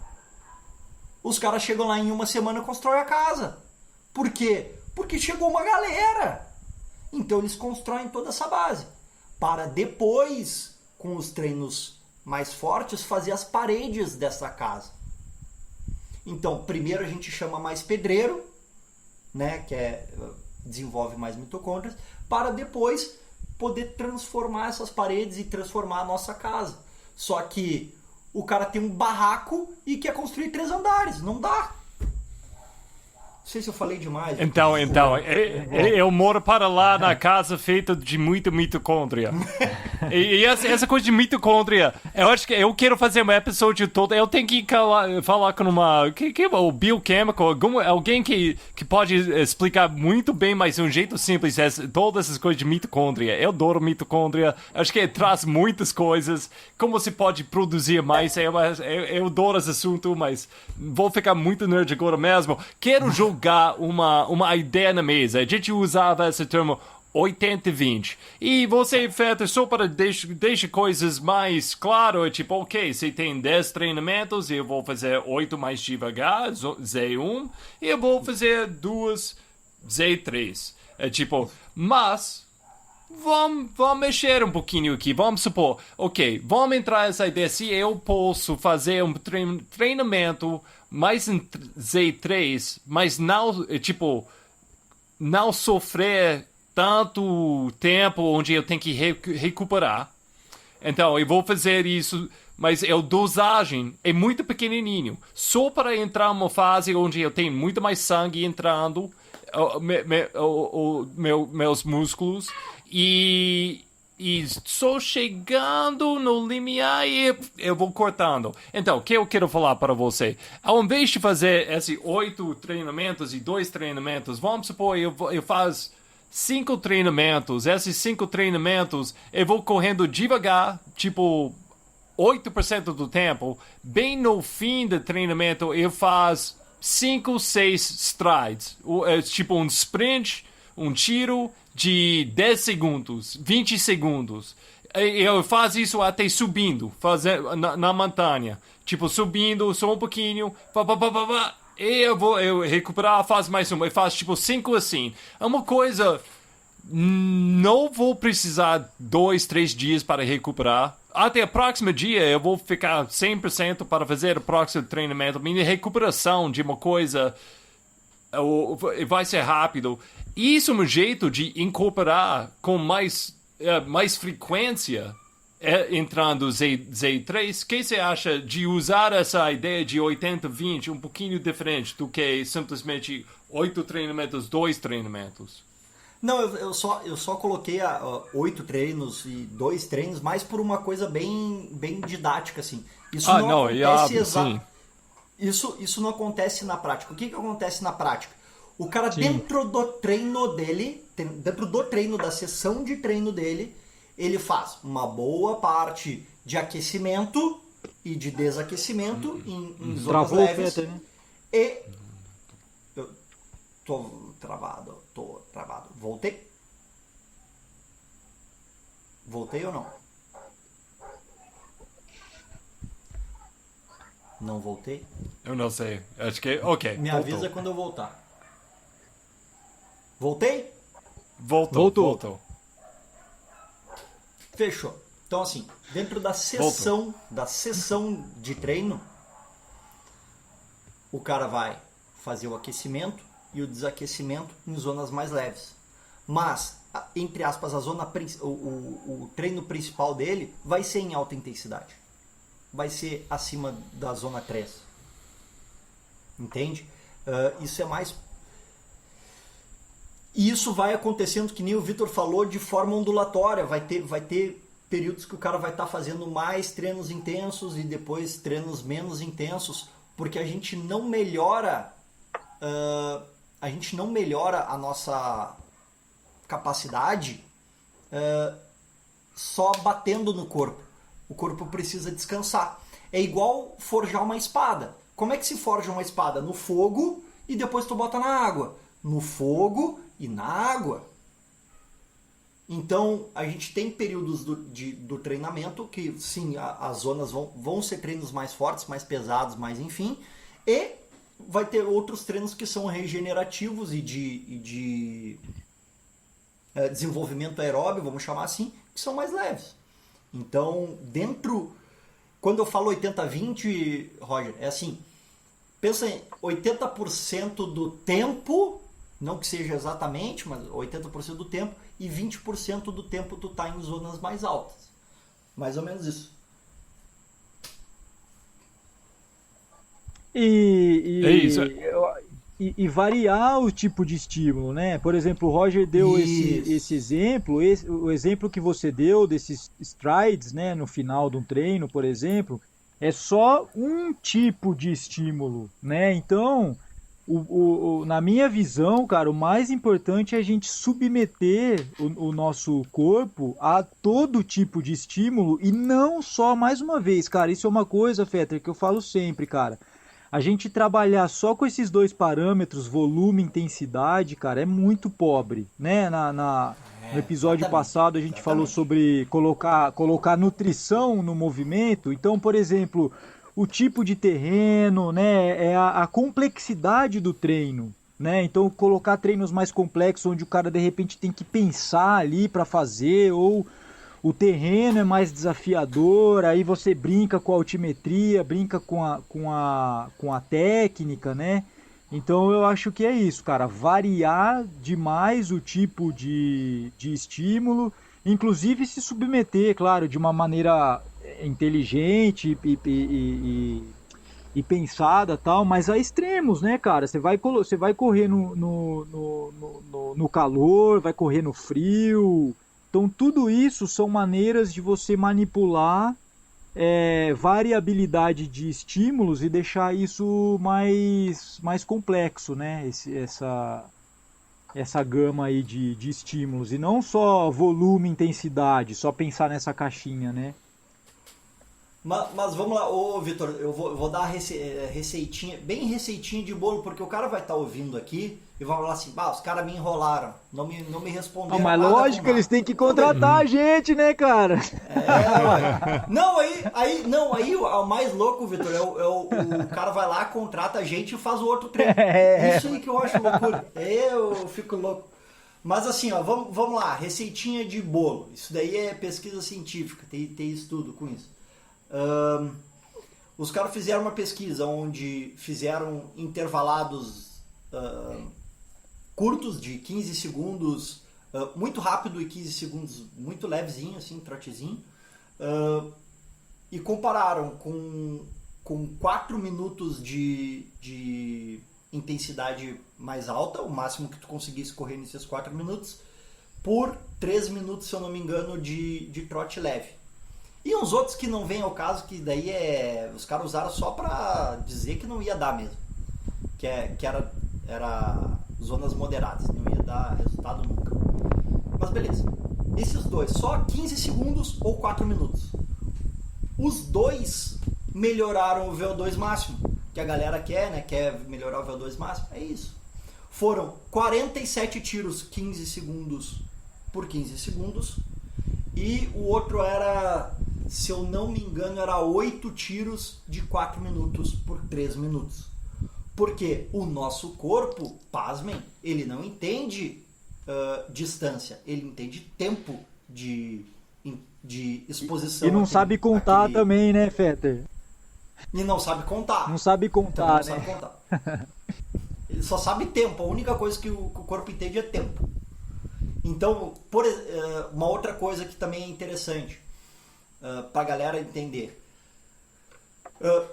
Os caras chegam lá em uma semana e constroem a casa. Por quê? Porque chegou uma galera. Então eles constroem toda essa base. Para depois, com os treinos mais fortes, fazer as paredes dessa casa. Então, primeiro a gente chama mais pedreiro, né, desenvolve mais mitocôndrias, para depois poder transformar essas paredes e transformar a nossa casa. Só que o cara tem um barraco e quer construir 3 andares. Não dá. Não sei se eu falei demais. Então, eu moro para lá na casa feita de muita mitocôndria. E essa coisa de mitocôndria, eu acho que eu quero fazer um episódio todo. Eu tenho que falar com o bioquímico, alguém que pode explicar muito bem, mas de um jeito simples, todas essas coisas de mitocôndria. Eu adoro mitocôndria, acho que traz muitas coisas, como se pode produzir mais. Eu adoro esse assunto, mas vou ficar muito nerd agora mesmo. Quero jogar uma ideia na mesa. A gente usava esse termo 80-20. E você, Fetter, só para deixar coisas mais claras, tipo, ok, você tem 10 treinamentos, eu vou fazer 8 mais devagar, Z1, e eu vou fazer 2 Z3. É tipo, mas vamos mexer um pouquinho aqui. Vamos supor, ok, vamos entrar nessa ideia. Se eu posso fazer um treinamento mais em Z3, mas não, tipo, não sofrer tanto tempo onde eu tenho que recuperar. Então, eu vou fazer isso, mas a dosagem é muito pequenininho. Só para entrar numa fase onde eu tenho muito mais sangue entrando, meus músculos, e só chegando no limiar e eu vou cortando. Então, o que eu quero falar para você? Ao invés de fazer esses 8 treinamentos e 2 treinamentos, vamos supor, eu faço 5 treinamentos. Esses 5 treinamentos eu vou correndo devagar, tipo 8% do tempo. Bem no fim do treinamento eu faço 5, 6 strides. Tipo um sprint, um tiro de 10 segundos, 20 segundos. Eu faço isso até subindo, na montanha. Tipo, subindo só um pouquinho. E eu recuperar, faço mais uma. Eu faço tipo 5 assim. É uma coisa... Não vou precisar 2, 3 dias para recuperar. Até o próximo dia eu vou ficar 100% para fazer o próximo treinamento. Minha recuperação de uma coisa vai ser rápido. Isso é um jeito de incorporar com mais frequência entrando Z3. O que você acha de usar essa ideia de 80-20 um pouquinho diferente do que simplesmente 8 treinamentos, 2 treinamentos? Não, eu só coloquei 8 treinos e 2 treinos, mais por uma coisa bem didática, assim. Isso não acontece Isso não acontece na prática. O que acontece na prática? O cara, dentro do treino dele, dentro do treino, da sessão de treino dele, ele faz uma boa parte de aquecimento e de desaquecimento em zonas leves. Feta, né? E... Eu tô travado. Voltei? Voltei ou não? Não voltei? Eu não sei. Acho que... Ok. Me avisa quando eu voltar. Voltei? Voltou. Fechou. Então, assim, dentro da sessão de treino, o cara vai fazer o aquecimento e o desaquecimento em zonas mais leves. Mas, entre aspas, o treino principal dele vai ser em alta intensidade. Vai ser acima da zona 3. Entende? Isso é mais... E isso vai acontecendo, que nem o Vitor falou, de forma ondulatória. Vai ter períodos que o cara vai estar fazendo mais treinos intensos e depois treinos menos intensos, porque a gente não melhora a nossa capacidade só batendo no corpo. O corpo precisa descansar. É igual forjar uma espada. Como é que se forja uma espada? No fogo e depois tu bota na água. No fogo e na água. Então, a gente tem períodos do treinamento que, sim, as zonas vão ser treinos mais fortes, mais pesados, mais enfim. E vai ter outros treinos que são regenerativos e de desenvolvimento aeróbio, vamos chamar assim, que são mais leves. Então, quando eu falo 80-20, Roger, é assim, pensa em 80% do tempo, não que seja exatamente, mas 80% do tempo, e 20% do tempo tu tá em zonas mais altas. Mais ou menos isso. E variar o tipo de estímulo, né? Por exemplo, o Roger deu esse exemplo, o exemplo que você deu desses strides, né, no final de um treino, por exemplo, é só um tipo de estímulo, né? Então, na minha visão, cara, o mais importante é a gente submeter o nosso corpo a todo tipo de estímulo e não só, mais uma vez, cara, isso é uma coisa, Fetter, que eu falo sempre, cara. A gente trabalhar só com esses dois parâmetros, volume e intensidade, cara, é muito pobre, né? No episódio passado a gente falou sobre colocar nutrição no movimento. Então, por exemplo, o tipo de terreno, né? É a complexidade do treino, né? Então, colocar treinos mais complexos, onde o cara de repente tem que pensar ali para fazer, ou o terreno é mais desafiador, aí você brinca com a altimetria, brinca com a técnica, né? Então eu acho que é isso, cara, variar demais o tipo de estímulo, inclusive se submeter, claro, de uma maneira inteligente e pensada, tal, mas a extremos, né, cara? Você vai correr no calor, vai correr no frio. Então, tudo isso são maneiras de você manipular variabilidade de estímulos e deixar isso mais complexo, né? essa gama aí de estímulos, e não só volume e intensidade, só pensar nessa caixinha, né? Mas vamos lá, ô Vitor, eu vou dar receitinha, bem receitinha de bolo, porque o cara vai estar ouvindo aqui e vai falar assim, os caras me enrolaram, não me responderam. Mas nada lógico, eles têm que contratar a gente, né, cara? Aí o mais louco, Vitor, o cara vai lá, contrata a gente e faz o outro treino. Isso aí que eu acho loucura. Eu fico louco. Mas assim, ó, vamos lá, receitinha de bolo. Isso daí é pesquisa científica, tem estudo com isso. Os caras fizeram uma pesquisa onde fizeram intervalados curtos de 15 segundos, muito rápido, e 15 segundos muito levezinho, assim, trotezinho, e compararam com 4 minutos de intensidade mais alta, o máximo que tu conseguisse correr nesses 4 minutos, por 3 minutos, se eu não me engano, de trote leve. E uns outros que não vem ao caso, que daí os caras usaram só pra dizer que não ia dar mesmo. Que era zonas moderadas, não ia dar resultado nunca. Mas beleza. Esses dois, só 15 segundos ou 4 minutos. Os dois melhoraram o VO2 máximo, que a galera quer, né? Quer melhorar o VO2 máximo. É isso. Foram 47 tiros 15 segundos por 15 segundos. E o outro era, se eu não me engano, era 8 tiros de 4 minutos por 3 minutos. Porque o nosso corpo, pasmem, ele não entende distância, ele entende tempo de exposição. E não sabe contar também, né, Fetter? E não sabe contar. Não sabe contar, né? Sabe contar. Ele só sabe tempo, a única coisa que o corpo entende é tempo. Então, uma outra coisa que também é interessante para a galera entender.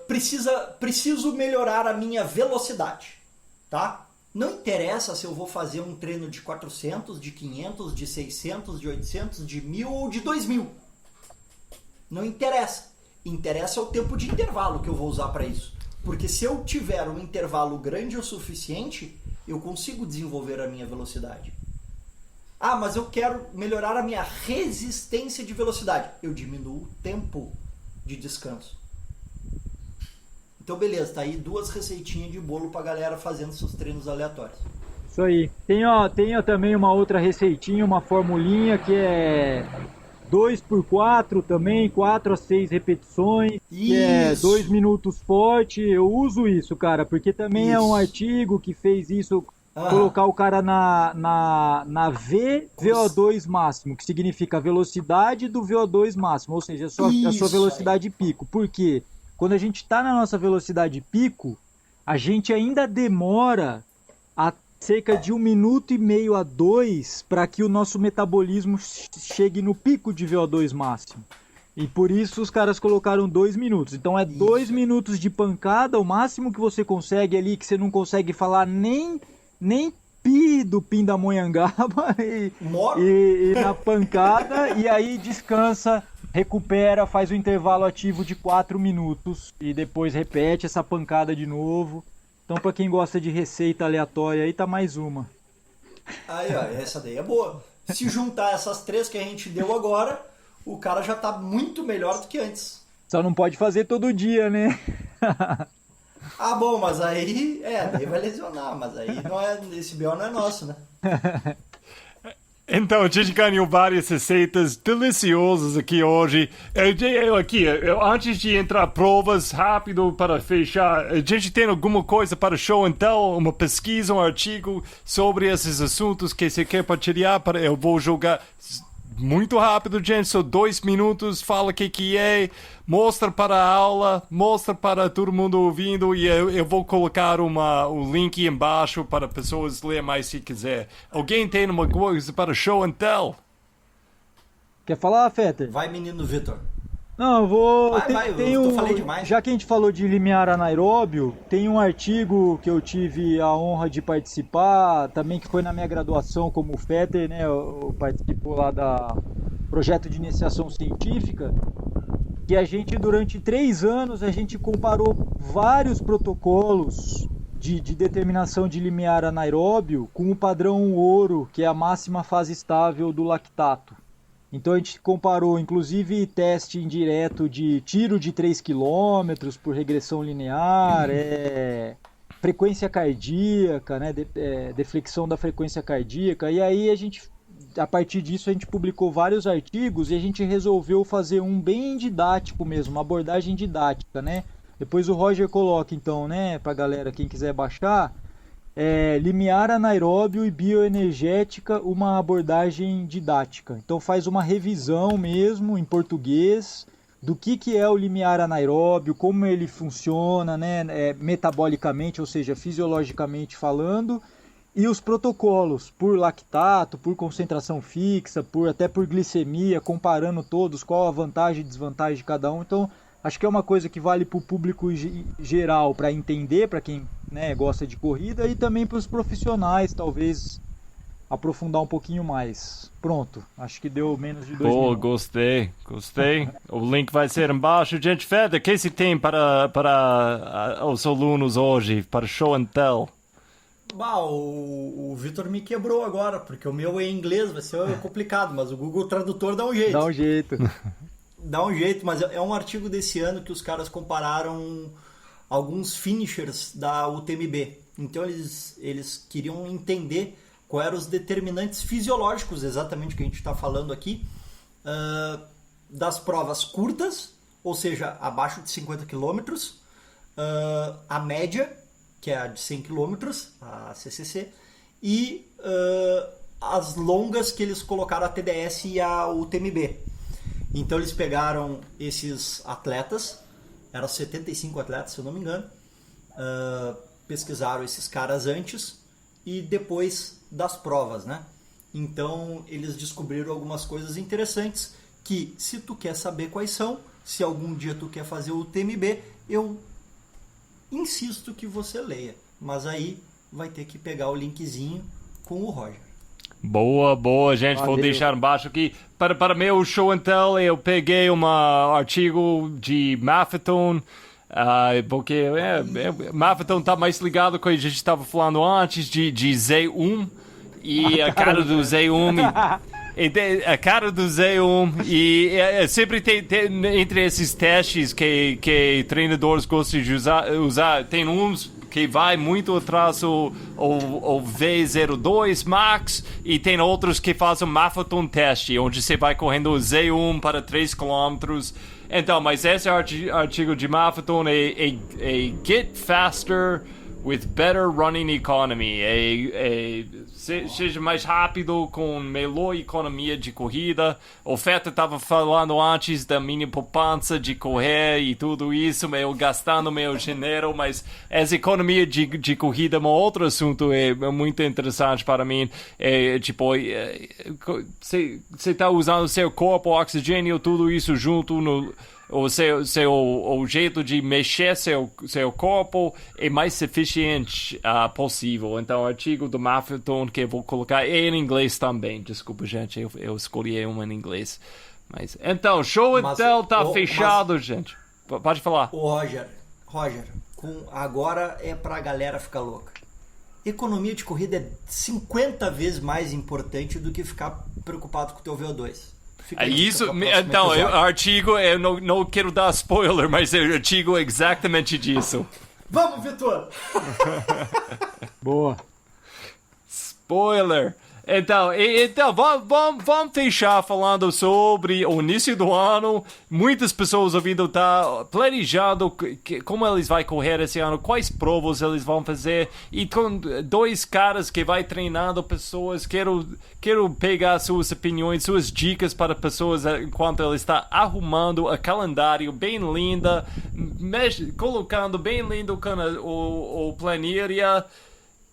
Preciso melhorar a minha velocidade, tá? Não interessa se eu vou fazer um treino de 400, de 500, de 600, de 800, de 1000 ou de 2000. Não interessa. Interessa o tempo de intervalo que eu vou usar para isso. Porque se eu tiver um intervalo grande o suficiente, eu consigo desenvolver a minha velocidade. Mas eu quero melhorar a minha resistência de velocidade. Eu diminuo o tempo de descanso. Então beleza, tá aí 2 receitinhas de bolo pra galera fazendo seus treinos aleatórios. Isso aí. Tem também uma outra receitinha, uma formulinha que é 2x4 também, 4 a 6 repetições, que é 2 minutos forte. Eu uso isso, cara, porque também é um artigo que fez isso, colocar o cara na VO2 máximo, que significa a velocidade do VO2 máximo, ou seja, a sua velocidade pico. Por quê? Quando a gente está na nossa velocidade pico, a gente ainda demora cerca de 1,5 minuto a 2 para que o nosso metabolismo chegue no pico de VO2 máximo. E por isso os caras colocaram 2 minutos. Então é 2 minutos de pancada, o máximo que você consegue ali, que você não consegue falar nem pi do Pindamonhangaba e na pancada, e aí descansa, recupera, faz o intervalo ativo de 4 minutos e depois repete essa pancada de novo. Então, para quem gosta de receita aleatória, aí tá mais uma. Aí, ó, essa daí é boa. Se juntar essas 3 que a gente deu agora, o cara já tá muito melhor do que antes. Só não pode fazer todo dia, né? Bom, mas aí, daí vai lesionar, mas aí esse BO não é nosso, né? Então, a gente ganhou várias receitas deliciosas aqui hoje. Antes de entrar provas, rápido para fechar, a gente tem alguma coisa para show and tell, uma pesquisa, um artigo sobre esses assuntos que você quer partilhar? Eu vou jogar muito rápido, gente, só 2 minutos, fala o que é, mostra para a aula, mostra para todo mundo ouvindo, e eu vou colocar o link embaixo para pessoas lerem mais se quiser. Alguém tem uma coisa para show and tell? Quer falar, Fetter? Vai, menino Vitor. Não, eu vou... eu falei demais. Já que a gente falou de limiar anaeróbio, tem um artigo que eu tive a honra de participar, também que foi na minha graduação como Fetter, né? Eu participou lá da projeto de iniciação científica, que a gente, durante 3 anos, a gente comparou vários protocolos de determinação de limiar anaeróbio com o padrão ouro, que é a máxima fase estável do lactato. Então a gente comparou, inclusive, teste indireto de tiro de 3 km por regressão linear, frequência cardíaca, né, deflexão da frequência cardíaca, e aí a partir disso a gente publicou vários artigos e a gente resolveu fazer um bem didático mesmo, uma abordagem didática, né? Depois o Roger coloca então, né, pra galera, quem quiser baixar, limiar anaeróbio e bioenergética, uma abordagem didática. Então faz uma revisão mesmo em português do que é o limiar anaeróbio, como ele funciona, né, metabolicamente, ou seja, fisiologicamente falando, e os protocolos por lactato, por concentração fixa, até por glicemia, comparando todos, qual a vantagem e desvantagem de cada um. Então, acho que é uma coisa que vale para o público geral, para entender, para quem, né, gosta de corrida, e também para os profissionais, talvez aprofundar um pouquinho mais. Pronto, acho que deu menos de 2 minutos. Gostei. O link vai ser embaixo. Gente, Feder, o que se tem para os alunos hoje, para show and tell? O Vitor me quebrou agora, porque o meu é em inglês, vai ser complicado, mas o Google Tradutor dá um jeito. Dá um jeito. Dá um jeito, mas é um artigo desse ano que os caras compararam alguns finishers da UTMB. Então eles queriam entender quais eram os determinantes fisiológicos, exatamente o que a gente está falando aqui, das provas curtas, ou seja, abaixo de 50 km, a média, que é a de 100 km, a CCC, e as longas que eles colocaram a TDS e a UTMB. Então eles pegaram esses atletas, eram 75 atletas, se eu não me engano, pesquisaram esses caras antes e depois das provas, né? Então eles descobriram algumas coisas interessantes que, se tu quer saber quais são, se algum dia tu quer fazer o UTMB, eu insisto que você leia, mas aí vai ter que pegar o linkzinho com o Roger. Boa, gente. Valeu. Vou deixar embaixo aqui. Para meu show and tell, eu peguei um artigo de Maffetone, porque Maffetone está mais ligado com o que a gente estava falando antes de Z1 e a cara do Z1. A cara do Z1 e sempre tem entre esses testes que treinadores gostam de usar, tem uns que vai muito atrás o V02 Max e tem outros que fazem um Maffetone teste, onde você vai correndo o Z1 para 3 km. Então, mas esse artigo de Maffetone é Get Faster with Better Running Economy. Seja mais rápido com melhor economia de corrida. O Feta estava falando antes da minha poupança de correr e tudo isso, eu gastando meu dinheiro, mas essa economia de corrida é um outro assunto, é muito interessante para mim. Você está usando seu corpo, oxigênio, tudo isso junto o jeito de mexer seu corpo é mais eficiente possível. Então, o artigo do Maffetone que eu vou colocar é em inglês também. Desculpa, gente, eu escolhi um em inglês. Mas, então, show and tell tá fechado, gente. Pode falar. Roger, agora é pra galera ficar louca. Economia de corrida é 50 vezes mais importante do que ficar preocupado com o teu VO2. Isso, então, o artigo, eu não quero dar spoiler, mas o artigo é exatamente disso. Vamos, Vitor! Boa. Spoiler! Então vamos fechar falando sobre o início do ano. Muitas pessoas ouvindo tá planejando como eles vão correr esse ano, quais provas eles vão fazer. E com dois caras que vai treinando pessoas, quero pegar suas opiniões, suas dicas para pessoas enquanto ele está arrumando a calendário bem linda, colocando bem lindo o planilha.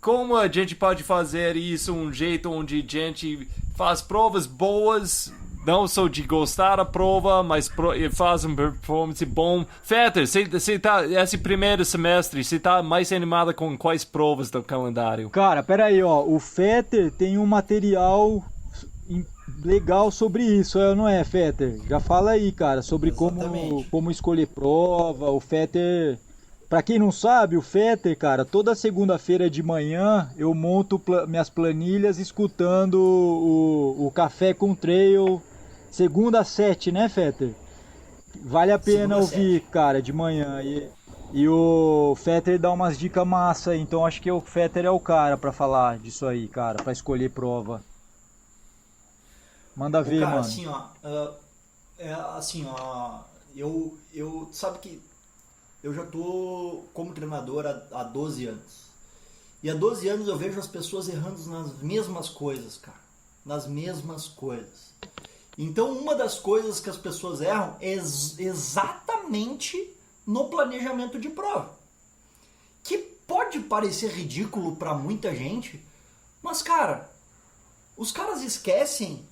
Como a gente pode fazer isso um jeito onde a gente faz provas boas, não só de gostar da prova, mas faz uma performance bom. Fetter, você tá, esse primeiro semestre, você tá mais animado com quais provas do calendário? Cara, peraí, o Fetter tem um material legal sobre isso, não é, Fetter? Já fala aí, cara, sobre como escolher prova. O Fetter Pra quem não sabe, o Fetter, cara, toda segunda-feira de manhã eu monto minhas planilhas escutando o Café com Trail, segunda às 7, né, Fetter? Vale a pena Segunda às ouvir, 7. cara, de manhã. E o Fetter dá umas dicas massa, então acho que o Fetter é o cara pra falar disso aí, cara, pra escolher prova. Manda O ver, cara, mano. assim, ó, assim, ó, eu sabe que eu já tô como treinador há 12 anos. E há 12 anos eu vejo as pessoas errando nas mesmas coisas, cara. Nas mesmas coisas. Então, uma das coisas que as pessoas erram é exatamente no planejamento de prova. Que pode parecer ridículo para muita gente, mas, cara, os caras esquecem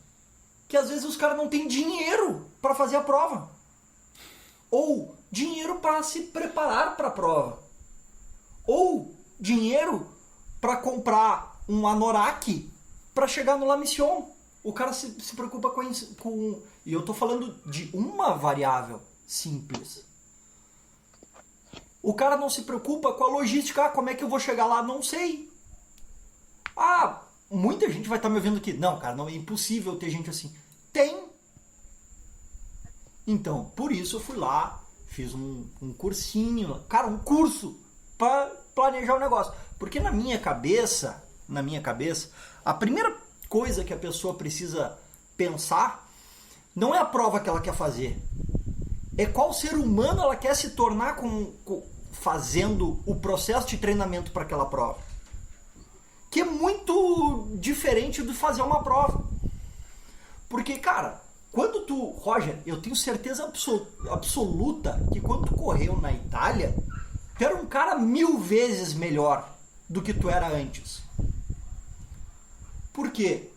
que às vezes os caras não têm dinheiro para fazer a prova. Ou dinheiro para se preparar para a prova. Ou dinheiro para comprar um anorak para chegar no La Mission. O cara se preocupa com... E eu tô falando de uma variável simples. O cara não se preocupa com a logística. Ah, como é que eu vou chegar lá? Não sei. Ah, muita gente vai estar me ouvindo aqui. Não, cara, não é impossível ter gente assim. Tem. Então, por isso eu fui lá, fiz um cursinho. Cara, um curso para planejar o negócio. Porque na minha cabeça, a primeira coisa que a pessoa precisa pensar não é a prova que ela quer fazer. É qual ser humano ela quer se tornar fazendo o processo de treinamento para aquela prova. Que é muito diferente de fazer uma prova. Porque, cara, quando tu... Roger, eu tenho certeza absoluta que quando tu correu na Itália, tu era um cara 1000 vezes melhor do que tu era antes. Por quê?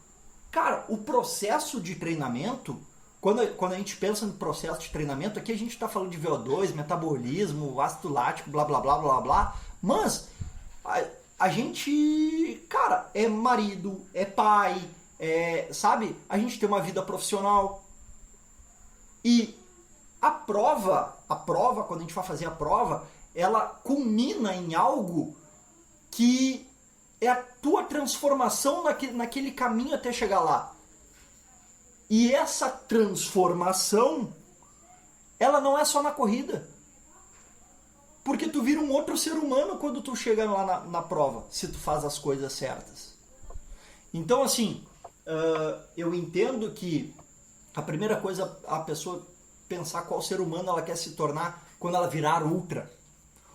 Cara, o processo de treinamento, quando a gente pensa no processo de treinamento, aqui a gente está falando de VO2, metabolismo, ácido lático, blá blá blá blá blá, mas a gente, cara, é marido, é pai, sabe? A gente tem uma vida profissional. E a prova, quando a gente vai fazer a prova, ela culmina em algo que é a tua transformação naquele caminho até chegar lá. E essa transformação, ela não é só na corrida. Porque tu vira um outro ser humano quando tu chega lá na prova, se tu faz as coisas certas. Então, assim, eu entendo que a primeira coisa a pessoa pensar qual ser humano ela quer se tornar quando ela virar ultra.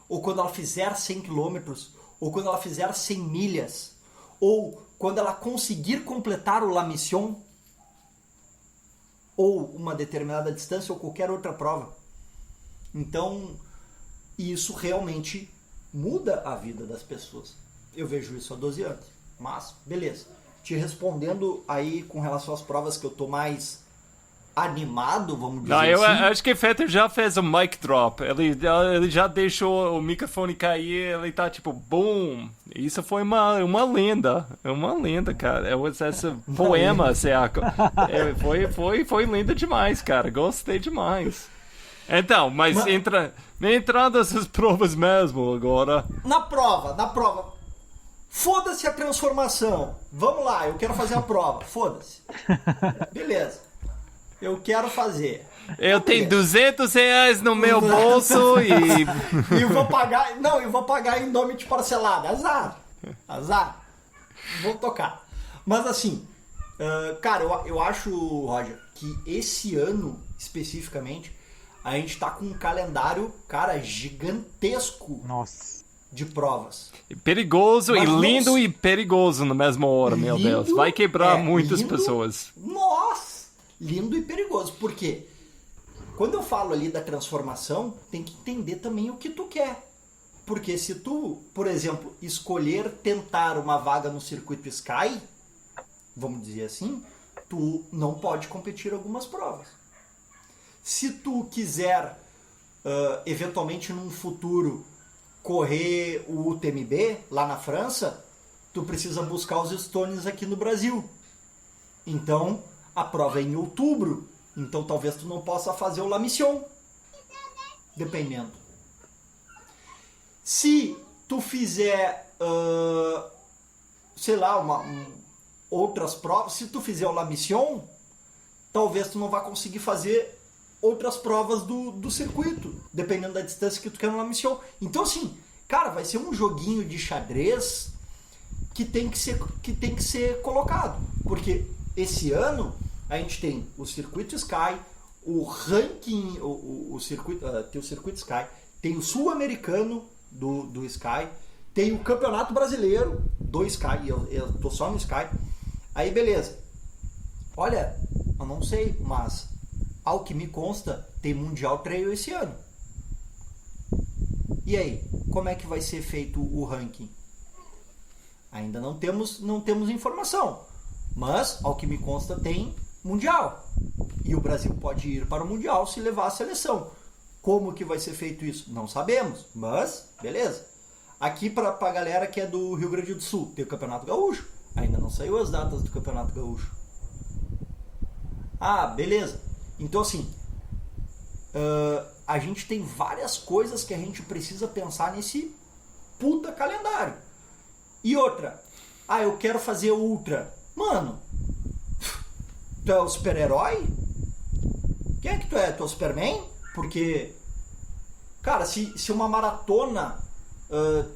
Ou quando ela fizer 100 quilômetros, ou quando ela fizer 100 milhas, ou quando ela conseguir completar o La Mission, ou uma determinada distância, ou qualquer outra prova. Então, isso realmente muda a vida das pessoas. Eu vejo isso há 12 anos. Mas, beleza. Te respondendo aí com relação às provas que eu tô mais animado, vamos dizer eu assim. acho que o Fetter já fez um mic drop. Ele já deixou o microfone cair, ele tá tipo, boom. Isso foi uma lenda. É uma lenda, cara. Esse poema, foi linda demais, cara. Gostei demais. Então, mas entrando nessas provas mesmo agora. Na prova. Foda-se a transformação. Vamos lá, eu quero fazer a prova. Foda-se. Beleza. Eu quero fazer. Eu tenho R$200 no meu bolso e eu vou pagar. Não, eu vou pagar em nome de parcelado. Azar. Vou tocar. Mas assim, cara, eu acho, Roger, que esse ano, especificamente, a gente tá com um calendário, cara, gigantesco. Nossa. De provas. Perigoso. Mas e lindo e perigoso na mesma hora, meu Deus. Vai quebrar muitas pessoas. Nossa! Lindo e perigoso. Por quê? Quando eu falo ali da transformação, tem que entender também o que tu quer. Porque se tu, por exemplo, escolher tentar uma vaga no circuito Sky, vamos dizer assim, tu não pode competir algumas provas. Se tu quiser, eventualmente num futuro, correr o UTMB lá na França, tu precisa buscar os Stones aqui no Brasil. Então, a prova é em outubro, então talvez tu não possa fazer o La Mission, dependendo. Se tu fizer, sei lá, outras provas, se tu fizer o La Mission, talvez tu não vá conseguir fazer outras provas do circuito, dependendo da distância que tu quer no La Mission. Então, assim, cara, vai ser um joguinho de xadrez que tem que ser colocado. Porque esse ano a gente tem o Circuito Sky, o ranking, o circuito, tem o Circuito Sky, tem o Sul-Americano do Sky, tem o Campeonato Brasileiro do Sky, eu tô só no Sky. Aí beleza. Olha, eu não sei, mas ao que me consta, tem Mundial Trail esse ano. E aí, como é que vai ser feito o ranking? Ainda não temos informação. Mas, ao que me consta, tem Mundial. E o Brasil pode ir para o Mundial se levar a seleção. Como que vai ser feito isso? Não sabemos, mas beleza. Aqui para a galera que é do Rio Grande do Sul, tem o Campeonato Gaúcho. Ainda não saiu as datas do Campeonato Gaúcho. Ah, beleza. Então assim, a gente tem várias coisas que a gente precisa pensar nesse puta calendário. E outra, eu quero fazer ultra. Mano, tu é o super-herói? Quem é que tu é? Tu é o Superman? Porque, cara, se uma maratona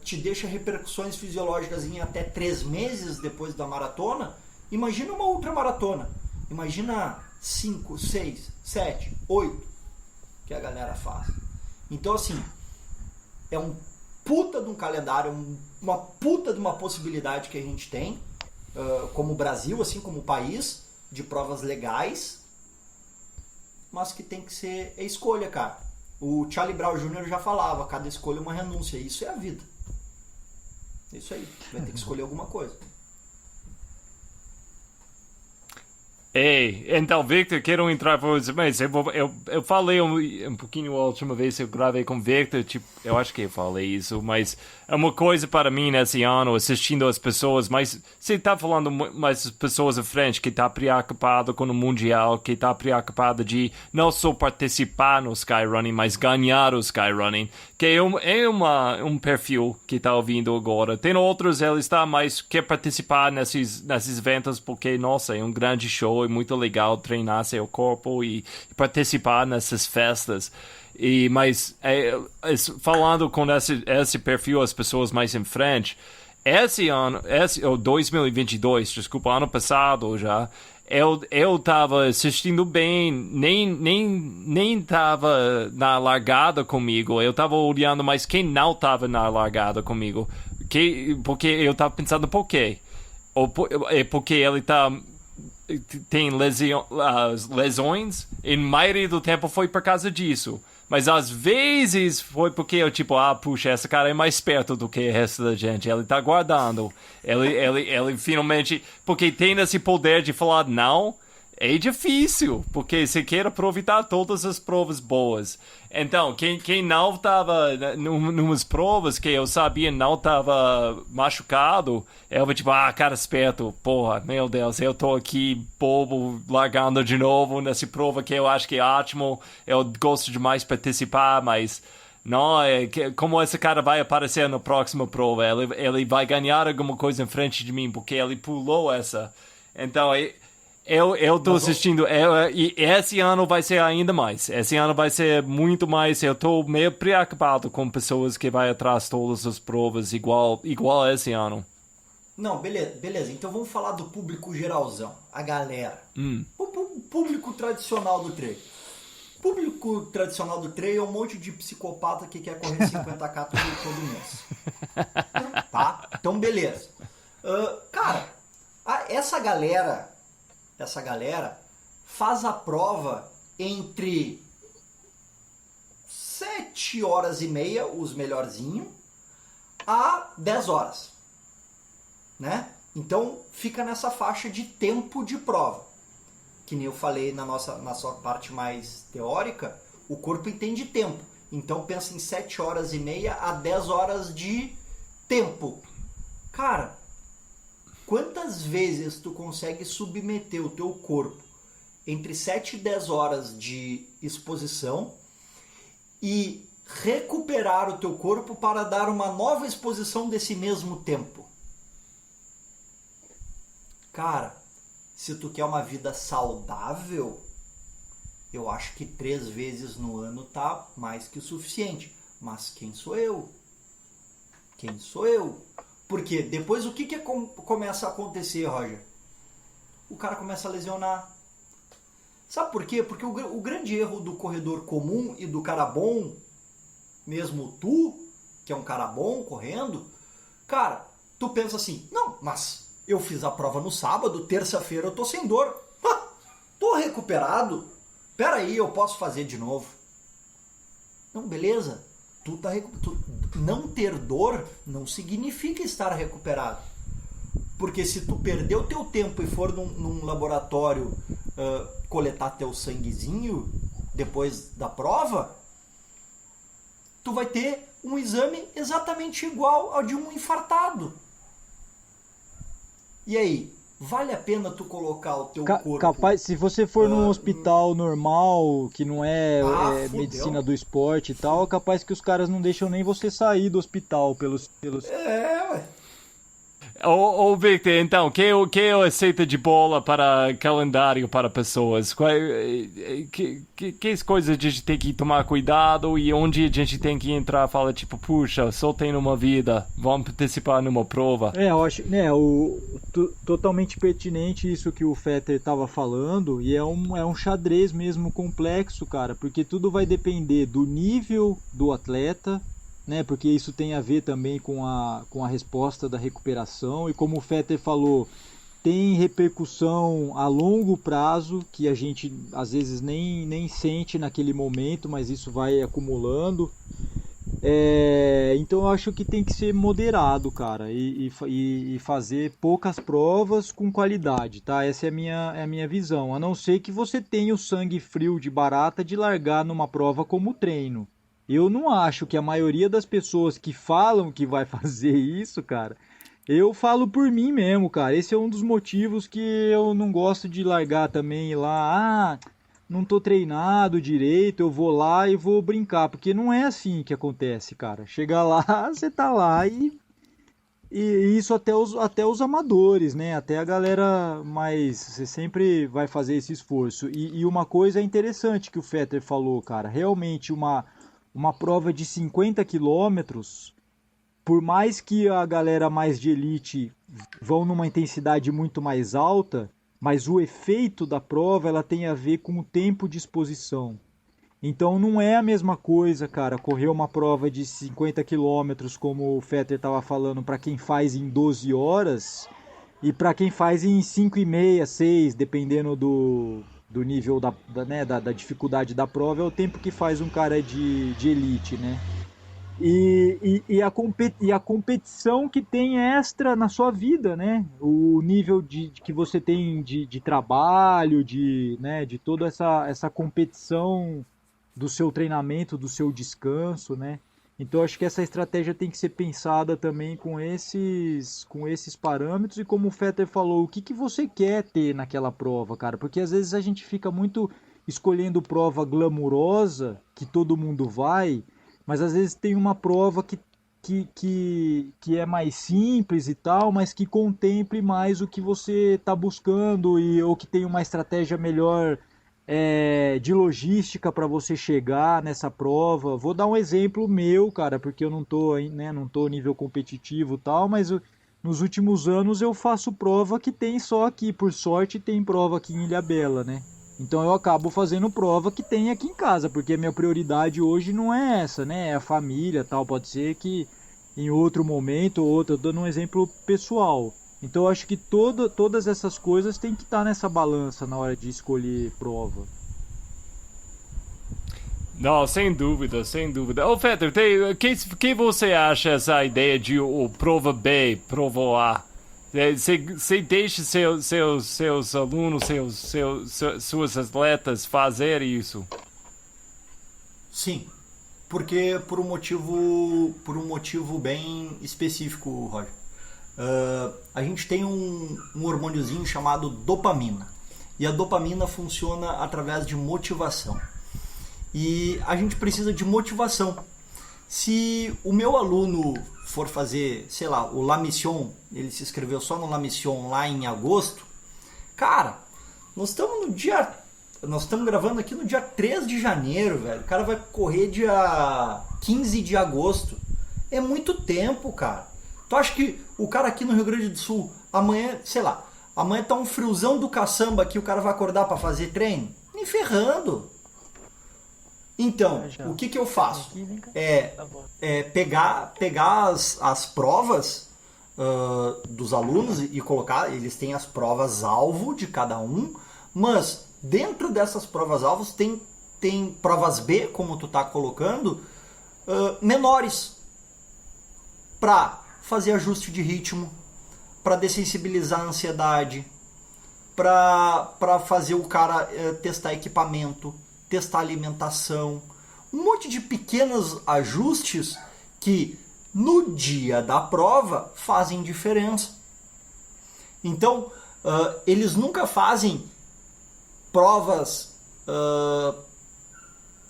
te deixa repercussões fisiológicas em até 3 meses depois da maratona, imagina uma ultramaratona. Imagina 5, 6, 7, 8 que a galera faz. Então, assim, é um puta de um calendário, uma puta de uma possibilidade que a gente tem, como Brasil, assim como país, de provas legais, mas que tem que ser escolha, cara. O Charlie Brown Jr. já falava, cada escolha é uma renúncia. Isso é a vida. É isso aí. Vai ter que escolher alguma coisa. Ei, então, Victor, quero entrar por você, mas eu falei um pouquinho a última vez que eu gravei com o Victor, tipo, eu acho que eu falei isso, mas é uma coisa para mim nesse ano, assistindo as pessoas, mas você está falando mais pessoas à frente que está preocupado com o Mundial, que está preocupado de não só participar no Skyrunning, mas ganhar o Skyrunning, que é um perfil que está ouvindo agora. Tem outros, ele está mais, quer participar nesses eventos porque, nossa, é um grande show, é muito legal treinar seu corpo e participar nessas festas. Mas falando com esse perfil, as pessoas mais em frente, esse ano, 2022, desculpa, ano passado já, eu tava assistindo bem, nem tava na largada comigo, eu tava olhando mais quem não tava na largada comigo, porque eu tava pensando por quê? É porque ele tem lesões, e na maioria do tempo foi por causa disso. Mas às vezes foi porque eu, tipo, puxa, esse cara é mais esperto do que o resto da gente. Ele tá guardando. Ele finalmente... Porque tem esse poder de falar não, é difícil. Porque você quer aproveitar todas as provas boas. Então, quem não tava numas provas que eu sabia não tava machucado, eu vou tipo, cara esperto, porra, meu Deus, eu tô aqui bobo, largando de novo nessa prova que eu acho que é ótimo, eu gosto demais de participar, mas não, como esse cara vai aparecer na próxima prova, ele vai ganhar alguma coisa em frente de mim, porque ele pulou essa. Então, eu tô assistindo, e esse ano vai ser ainda mais. Esse ano vai ser muito mais. Eu tô meio preocupado com pessoas que vai atrás de todas as provas igual esse ano. Não, beleza. Então vamos falar do público geralzão, a galera. O público tradicional do trail. O público tradicional do trail é um monte de psicopata que quer correr 50k todo mês. Tá? Então beleza. Cara, essa galera faz a prova entre 7h30, os melhorzinhos, a 10 horas. Né? Então fica nessa faixa de tempo de prova. Que nem eu falei na sua parte mais teórica, o corpo entende tempo. Então pensa em 7h30 a 10 horas de tempo. Cara, quantas vezes tu consegue submeter o teu corpo entre 7 e 10 horas de exposição e recuperar o teu corpo para dar uma nova exposição desse mesmo tempo. Cara, se tu quer uma vida saudável, eu acho que 3 vezes no ano tá mais que o suficiente. Mas quem sou eu? Quem sou eu? Porque depois o que começa a acontecer, Roger? O cara começa a lesionar. Sabe por quê? Porque o grande erro do corredor comum e do cara bom, mesmo tu, que é um cara bom correndo, cara, tu pensa assim, não, mas eu fiz a prova no sábado, terça-feira eu tô sem dor. Tô recuperado. Pera aí, eu posso fazer de novo. Não, beleza. Não ter dor não significa estar recuperado. Porque se tu perder o teu tempo e for num laboratório coletar teu sanguezinho depois da prova, tu vai ter um exame exatamente igual ao de um infartado. E aí, vale a pena tu colocar o teu corpo... Capaz, se você for num hospital normal, que não é, medicina fudeu. do esporte e tal, é capaz que os caras não deixam nem você sair do hospital pelos... ué. Ô Victor, então, que é a receita de bola para calendário para pessoas? Que coisas a gente tem que tomar cuidado e onde a gente tem que entrar e falar, tipo, puxa, só tem uma vida, vamos participar numa prova? Eu acho, totalmente pertinente isso que o Fetter estava falando, e é um xadrez mesmo complexo, cara, porque tudo vai depender do nível do atleta, né? Porque isso tem a ver também com a resposta da recuperação, e como o Fetter falou, tem repercussão a longo prazo, que a gente às vezes nem sente naquele momento, mas isso vai acumulando. Então eu acho que tem que ser moderado, cara, e fazer poucas provas com qualidade, tá? Essa é a minha visão, a não ser que você tenha o sangue frio de barata de largar numa prova como treino. Eu não acho que a maioria das pessoas que falam que vai fazer isso, cara, eu falo por mim mesmo, cara. Esse é um dos motivos que eu não gosto de largar também lá. Não tô treinado direito, eu vou lá e vou brincar. Porque não é assim que acontece, cara. Chega lá, você tá lá e isso até os amadores, né? Até a galera mais... Você sempre vai fazer esse esforço. E uma coisa interessante que o Fetter falou, cara. Realmente uma prova de 50 quilômetros, por mais que a galera mais de elite vão numa intensidade muito mais alta, mas o efeito da prova ela tem a ver com o tempo de exposição. Então não é a mesma coisa, cara, correr uma prova de 50 quilômetros, como o Fetter estava falando, para quem faz em 12 horas e para quem faz em 5,5, 6, dependendo do nível da dificuldade da prova, é o tempo que faz um cara de elite, né? E a competição que tem extra na sua vida, né? O nível que você tem de trabalho, né? De toda essa competição do seu treinamento, do seu descanso, né? Então acho que essa estratégia tem que ser pensada também com esses parâmetros, e como o Fetter falou, o que você quer ter naquela prova, cara? Porque às vezes a gente fica muito escolhendo prova glamurosa, que todo mundo vai, mas às vezes tem uma prova que é mais simples e tal, mas que contemple mais o que você está buscando, ou que tem uma estratégia melhor de logística para você chegar nessa prova. Vou dar um exemplo meu, cara, porque eu não tô nível competitivo e tal, mas nos últimos anos eu faço prova que tem só aqui, por sorte tem prova aqui em Ilhabela, né? Então eu acabo fazendo prova que tem aqui em casa, porque a minha prioridade hoje não é essa, né? É a família, tal. Pode ser que em outro momento ou outro, eu dando um exemplo pessoal. Então eu acho que todas essas coisas têm que estar nessa balança na hora de escolher prova. Não, sem dúvida, sem dúvida. Ô, Fetter, que você acha essa ideia de prova B, prova A? Você deixa seus alunos, suas atletas fazer isso? Sim, porque por um motivo bem específico, Roger. A gente tem um hormôniozinho chamado dopamina, e a dopamina funciona através de motivação, e a gente precisa de motivação. Se o meu aluno for fazer, sei lá, o La Mission, ele se inscreveu só no La Mission lá em agosto, cara, nós estamos gravando aqui no dia 3 de janeiro, velho. O cara vai correr dia 15 de agosto. É muito tempo, cara. Tu acha que o cara aqui no Rio Grande do Sul, amanhã, sei lá, amanhã tá um friozão do caçamba aqui, o cara vai acordar pra fazer treino? Nem ferrando. Então, o que eu faço? Pegar as provas dos alunos e colocar, eles têm as provas alvo de cada um, mas dentro dessas provas alvos tem provas B, como tu tá colocando, menores, para fazer ajuste de ritmo, para dessensibilizar a ansiedade, para fazer o cara testar equipamento, testar alimentação, um monte de pequenos ajustes que no dia da prova fazem diferença. Então, eles nunca fazem provas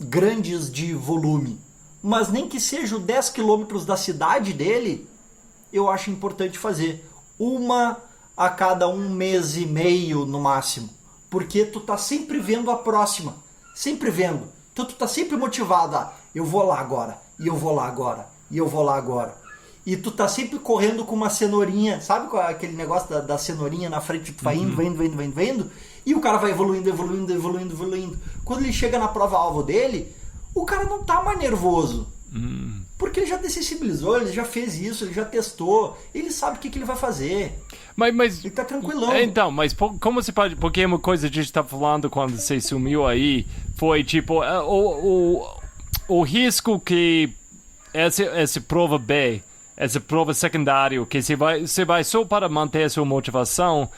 grandes de volume, mas nem que seja 10 quilômetros da cidade dele, eu acho importante fazer. Uma a cada 1 mês e meio no máximo, porque tu tá sempre vendo a próxima. Sempre vendo. Então tu tá sempre motivado eu vou lá agora, e eu vou lá agora, e eu vou lá agora. E tu tá sempre correndo com uma cenourinha, sabe qual é aquele negócio da cenourinha na frente, tu vai indo, e o cara vai evoluindo. Quando ele chega na prova-alvo dele, o cara não tá mais nervoso. Porque ele já dessensibilizou, ele já fez isso, ele já testou, ele sabe o que ele vai fazer. Mas ele tá tranquilão. Então, mas como você pode... Porque uma coisa que a gente tá falando quando você sumiu aí foi, tipo, o risco que essa prova B, essa prova secundária, que você vai só para manter a sua motivação,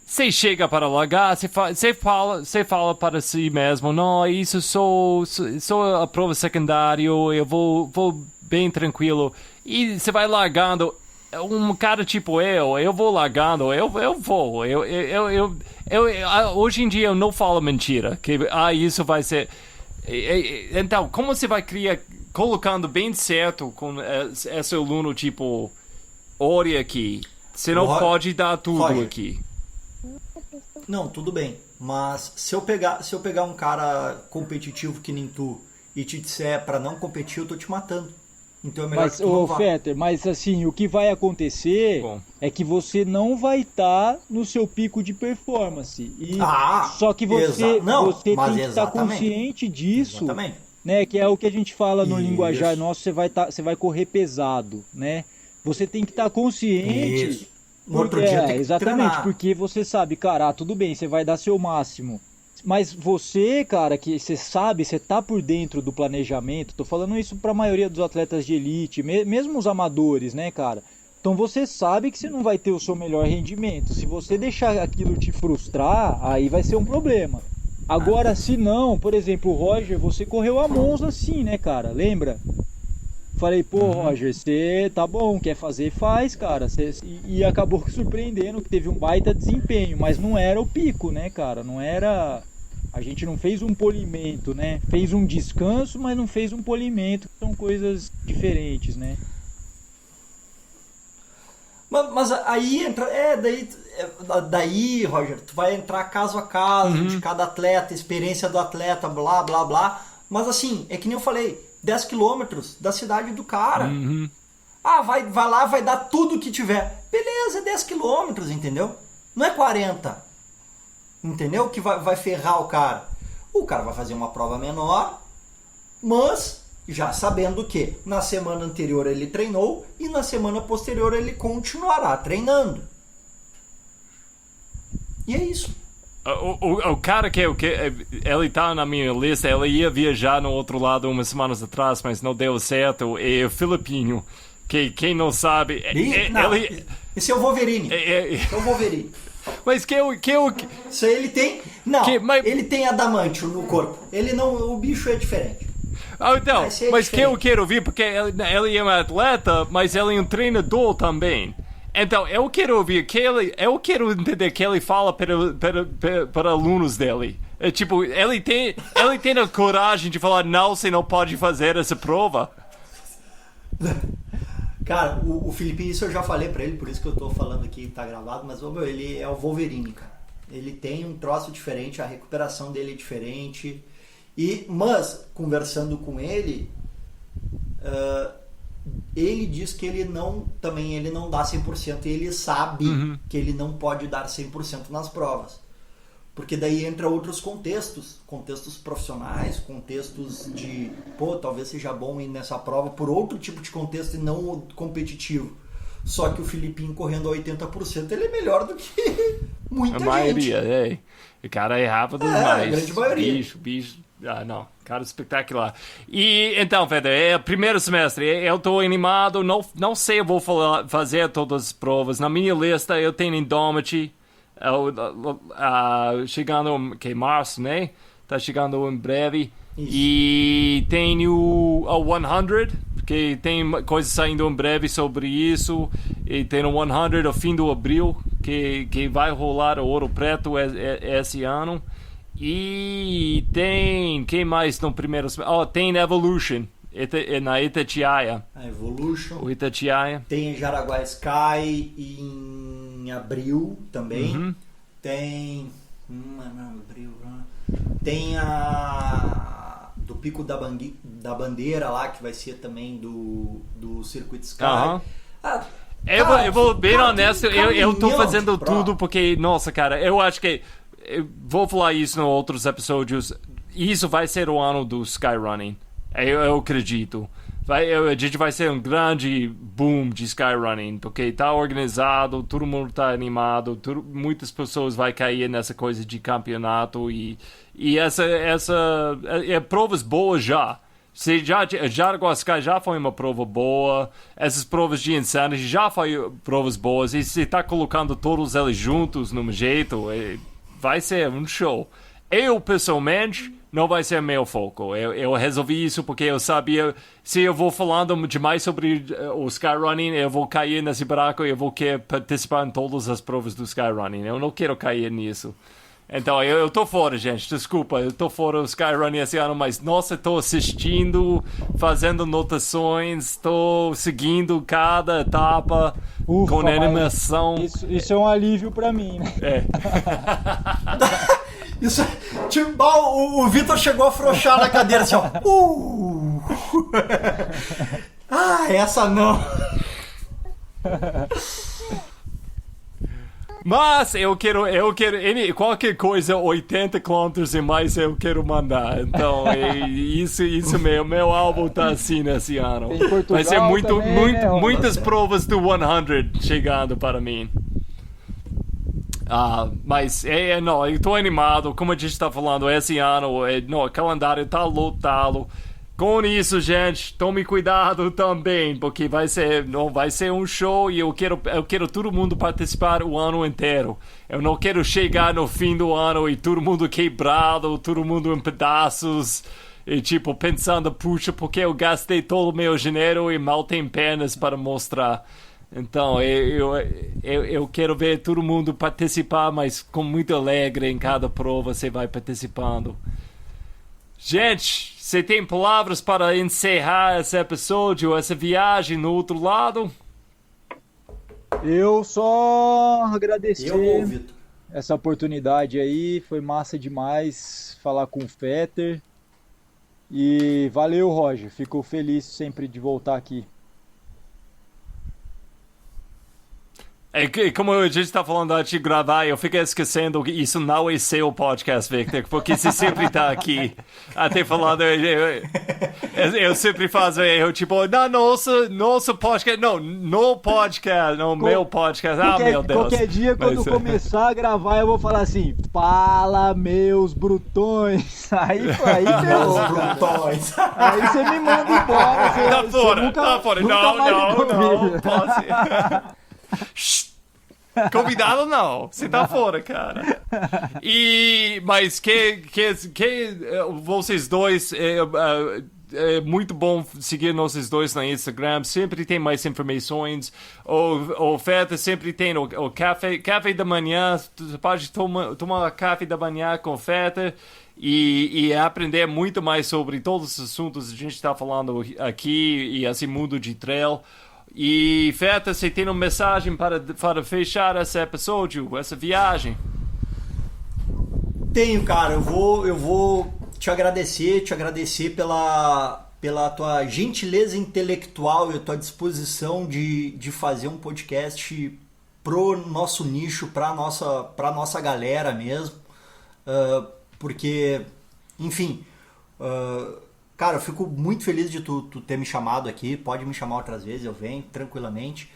você chega para largar, você fala para si mesmo, não, isso só a prova secundária, eu vou bem tranquilo. E você vai largando. Um cara tipo eu vou largando, eu vou. Hoje em dia eu não falo mentira, que isso vai ser... Então, como você vai criar, colocando bem certo com esse aluno tipo, olha aqui, você não pode dar tudo aqui. Não, tudo bem, mas se eu pegar um cara competitivo que nem tu e te disser pra não competir, eu tô te matando. Então é melhor que tu não vá. Fetter, mas assim, o que vai acontecer é que você não vai estar no seu pico de performance. Só que você tem que estar consciente disso, né? Que é o que a gente fala no linguajar nosso, você vai correr pesado, né? Você tem que estar consciente. Isso. No outro dia tem que exatamente, treinar. porque você sabe, cara, tudo bem, você vai dar seu máximo. Mas você, cara, que você sabe, você tá por dentro do planejamento, tô falando isso pra maioria dos atletas de elite, mesmo os amadores, né, cara? Então você sabe que você não vai ter o seu melhor rendimento. Se você deixar aquilo te frustrar, aí vai ser um problema. Agora, se não, por exemplo, o Roger, você correu a Monza assim, né, cara? Lembra? Falei, pô, Roger, você tá bom, quer fazer, faz, cara. E acabou surpreendendo que teve um baita desempenho, mas não era o pico, né, cara? Não era... A gente não fez um polimento, né? Fez um descanso, mas não fez um polimento, que são coisas diferentes, né? Mas aí entra... Daí, Roger, tu vai entrar caso a caso de cada atleta, experiência do atleta, blá, blá, blá. Mas assim, é que nem eu falei, 10 quilômetros da cidade do cara. Vai lá, vai dar tudo que tiver. Beleza, é 10 quilômetros, entendeu? Não é 40. Entendeu? Que vai ferrar o cara. O cara vai fazer uma prova menor, mas já sabendo que na semana anterior ele treinou e na semana posterior ele continuará treinando. E é isso. O cara que ele tá na minha lista, ele ia viajar no outro lado umas semanas atrás, mas não deu certo. É o Filipinho, que quem não sabe... Esse é o Wolverine. Esse é o Wolverine. Mas Isso aí ele tem... Não, ele tem adamantio no corpo. Ele não... O bicho é diferente. Então, mas que eu quero ver, porque ele é um atleta, mas ele é um treinador também. Então, eu quero ouvir eu quero entender que ele fala para alunos dele. É tipo, ele tem a coragem de falar, não, você não pode fazer essa prova. Cara, o Filipinho, isso eu já falei pra ele, por isso que eu tô falando aqui, tá gravado, mas meu, ele é o Wolverine, cara. Ele tem um troço diferente, a recuperação dele é diferente. Mas, conversando com ele, ele diz que ele não dá 100% e ele sabe que ele não pode dar 100% nas provas. Porque daí entra outros contextos profissionais, contextos de, talvez seja bom ir nessa prova por outro tipo de contexto e não competitivo. Só que o Filipinho correndo a 80%, ele é melhor do que muita gente. A maioria, O cara é rápido demais. A grande maioria. Bicho. Não. Cara espetacular. E então, Feder, é o primeiro semestre. Eu estou animado. Não sei eu vou fazer todas as provas. Na minha lista eu tenho Indomity. Chegando em março, né? Tá chegando em breve. Isso. E tenho a 100, que tem coisas saindo em breve sobre isso. E tem o 100 no fim de abril, que vai rolar o Ouro Preto esse ano. E tem... Quem mais no primeiro semestre? Tem Evolution. Na Itatiaia. A Evolution. O Itatiaia. Tem Jaraguá Sky em abril também. Tem... Tem a... Do Pico da Bandeira lá, que vai ser também do Circuit Sky. Eu vou bem honesto, eu tô fazendo tudo porque, nossa, cara, eu acho que... Eu vou falar isso em outros episódios. Isso vai ser o ano do Skyrunning. Eu acredito. A gente vai ser um grande boom de Skyrunning, porque tá organizado, todo mundo tá animado, muitas pessoas vão cair nessa coisa de campeonato e provas boas já. Jaraguá Sky já foi uma prova boa, essas provas de Insanity já foram provas boas, e se tá colocando todos eles juntos num jeito, vai ser um show. Eu, pessoalmente, não vai ser meu foco. Eu resolvi isso porque eu sabia, se eu vou falando demais sobre o Skyrunning, eu vou cair nesse buraco e eu vou querer participar em todas as provas do Skyrunning. Eu não quero cair nisso. Então, eu tô fora, gente. Desculpa, eu tô fora do Skyrunning esse ano, mas, nossa, tô assistindo, fazendo anotações, tô seguindo cada etapa com animação. Isso é um alívio pra mim, né? Isso, tipo, o Vitor chegou a afrouxar na cadeira assim, ó. Essa não. Mas eu quero qualquer coisa 80 km e mais eu quero mandar. Então, isso meu álbum tá assim nesse ano. Vai ser muitas provas do 100 chegando para mim. Mas não, eu tô animado, como a gente tá falando, esse ano, o calendário tá lotado. Com isso, gente, tome cuidado também, porque vai ser um show e eu quero todo mundo participar o ano inteiro. Eu não quero chegar no fim do ano e todo mundo quebrado, todo mundo em pedaços, e tipo, pensando, puxa, porque eu gastei todo o meu dinheiro e mal tem pernas para mostrar. Então, eu quero ver todo mundo participar, mas com muito alegre em cada prova você vai participando. Gente, você tem palavras para encerrar esse episódio, essa viagem no outro lado? Eu só agradecer essa oportunidade aí, foi massa demais falar com o Fetter. E valeu, Roger, fico feliz sempre de voltar aqui. Como a gente está falando antes de gravar, eu fico esquecendo que isso não é seu podcast, Victor, porque você sempre está aqui. Até falando, eu sempre faço, tipo, nosso podcast, no podcast, no meu podcast. Meu Deus. Qualquer dia, quando começar a gravar, eu vou falar assim, fala, meus brutões. Aí ferrou, brutões. Aí você me manda embora. Tá fora. Não, pode. Convidado não, você tá fora, cara. Mas que vocês dois é muito bom seguir nossos dois no Instagram. Sempre tem mais informações. O Feta sempre tem o café da manhã. Você pode tomar café da manhã com o Feta e aprender muito mais sobre todos os assuntos que a gente está falando aqui e esse mundo de trail. E Feta, você tem uma mensagem para fechar esse episódio, essa viagem? Tenho, cara. Eu vou te agradecer pela tua gentileza intelectual e a tua disposição de fazer um podcast pro nosso nicho, pra nossa galera mesmo. Porque, enfim, cara, eu fico muito feliz de tu ter me chamado aqui. Pode me chamar outras vezes, eu venho tranquilamente.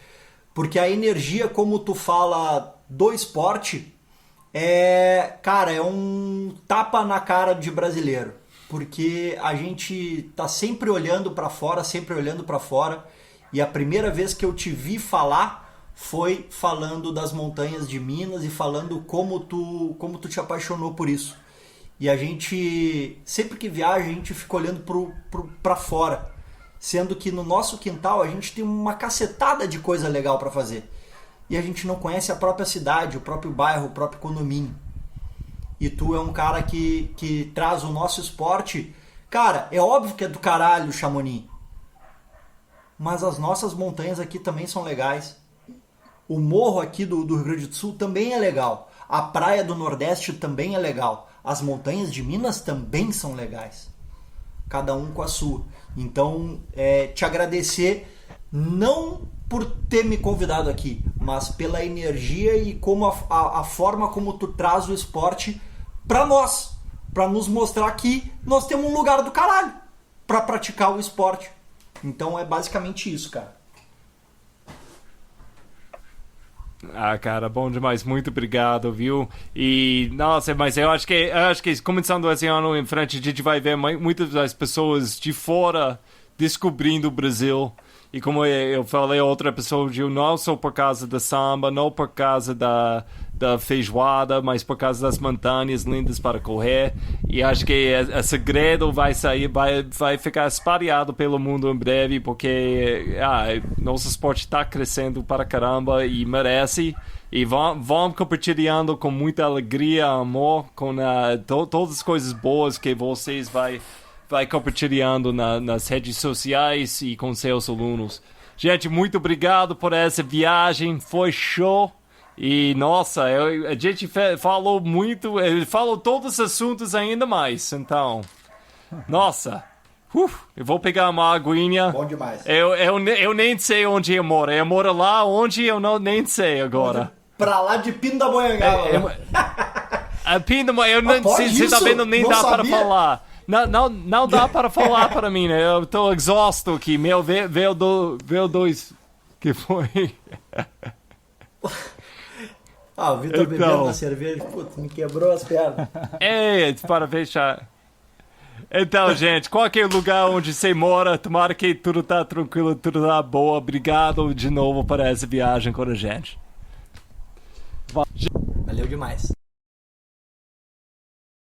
Porque a energia, como tu fala do esporte, cara, é um tapa na cara de brasileiro. Porque a gente tá sempre olhando pra fora, e a primeira vez que eu te vi falar foi falando das montanhas de Minas e falando como tu te apaixonou por isso. E a gente, sempre que viaja, a gente fica olhando pra fora. Sendo que no nosso quintal a gente tem uma cacetada de coisa legal pra fazer. E a gente não conhece a própria cidade, o próprio bairro, o próprio condomínio. E tu é um cara que traz o nosso esporte. Cara, é óbvio que é do caralho o Chamonix. Mas as nossas montanhas aqui também são legais. O morro aqui do Rio Grande do Sul também é legal. A praia do Nordeste também é legal. As montanhas de Minas também são legais. Cada um com a sua. Então, te agradecer, não por ter me convidado aqui, mas pela energia e como a forma como tu traz o esporte pra nós. Pra nos mostrar que nós temos um lugar do caralho pra praticar o esporte. Então é basicamente isso, cara. Cara, bom demais, muito obrigado, viu? E, nossa, mas eu acho que começando esse ano em frente, a gente vai ver muitas das pessoas de fora descobrindo o Brasil. E como eu falei outra episódio, não só por causa da samba, não por causa da feijoada, mas por causa das montanhas lindas para correr. E acho que o segredo vai ficar espalhado pelo mundo em breve, porque nosso esporte está crescendo para caramba e merece. E vão compartilhando com muita alegria, amor, com todas as coisas boas que vocês vai compartilhando nas redes sociais e com seus alunos. Gente, muito obrigado por essa viagem, foi show. E, nossa, a gente falou muito, ele falou todos os assuntos ainda mais, então, nossa, eu vou pegar uma aguinha. Bom demais. Eu nem sei onde eu moro lá onde eu nem sei agora. Pra lá de Pindamonhangaba. Eu não sei, você tá vendo, nem dá para falar. Não dá para falar para mim, né? Eu tô exausto aqui. Veio dois... Que foi? O Vitor bebendo na cerveja. Puta, me quebrou as pernas. Para fechar. Então, gente, qualquer lugar onde você mora, tomara que tudo tá tranquilo, tudo tá boa. Obrigado de novo por essa viagem com a gente. Valeu demais.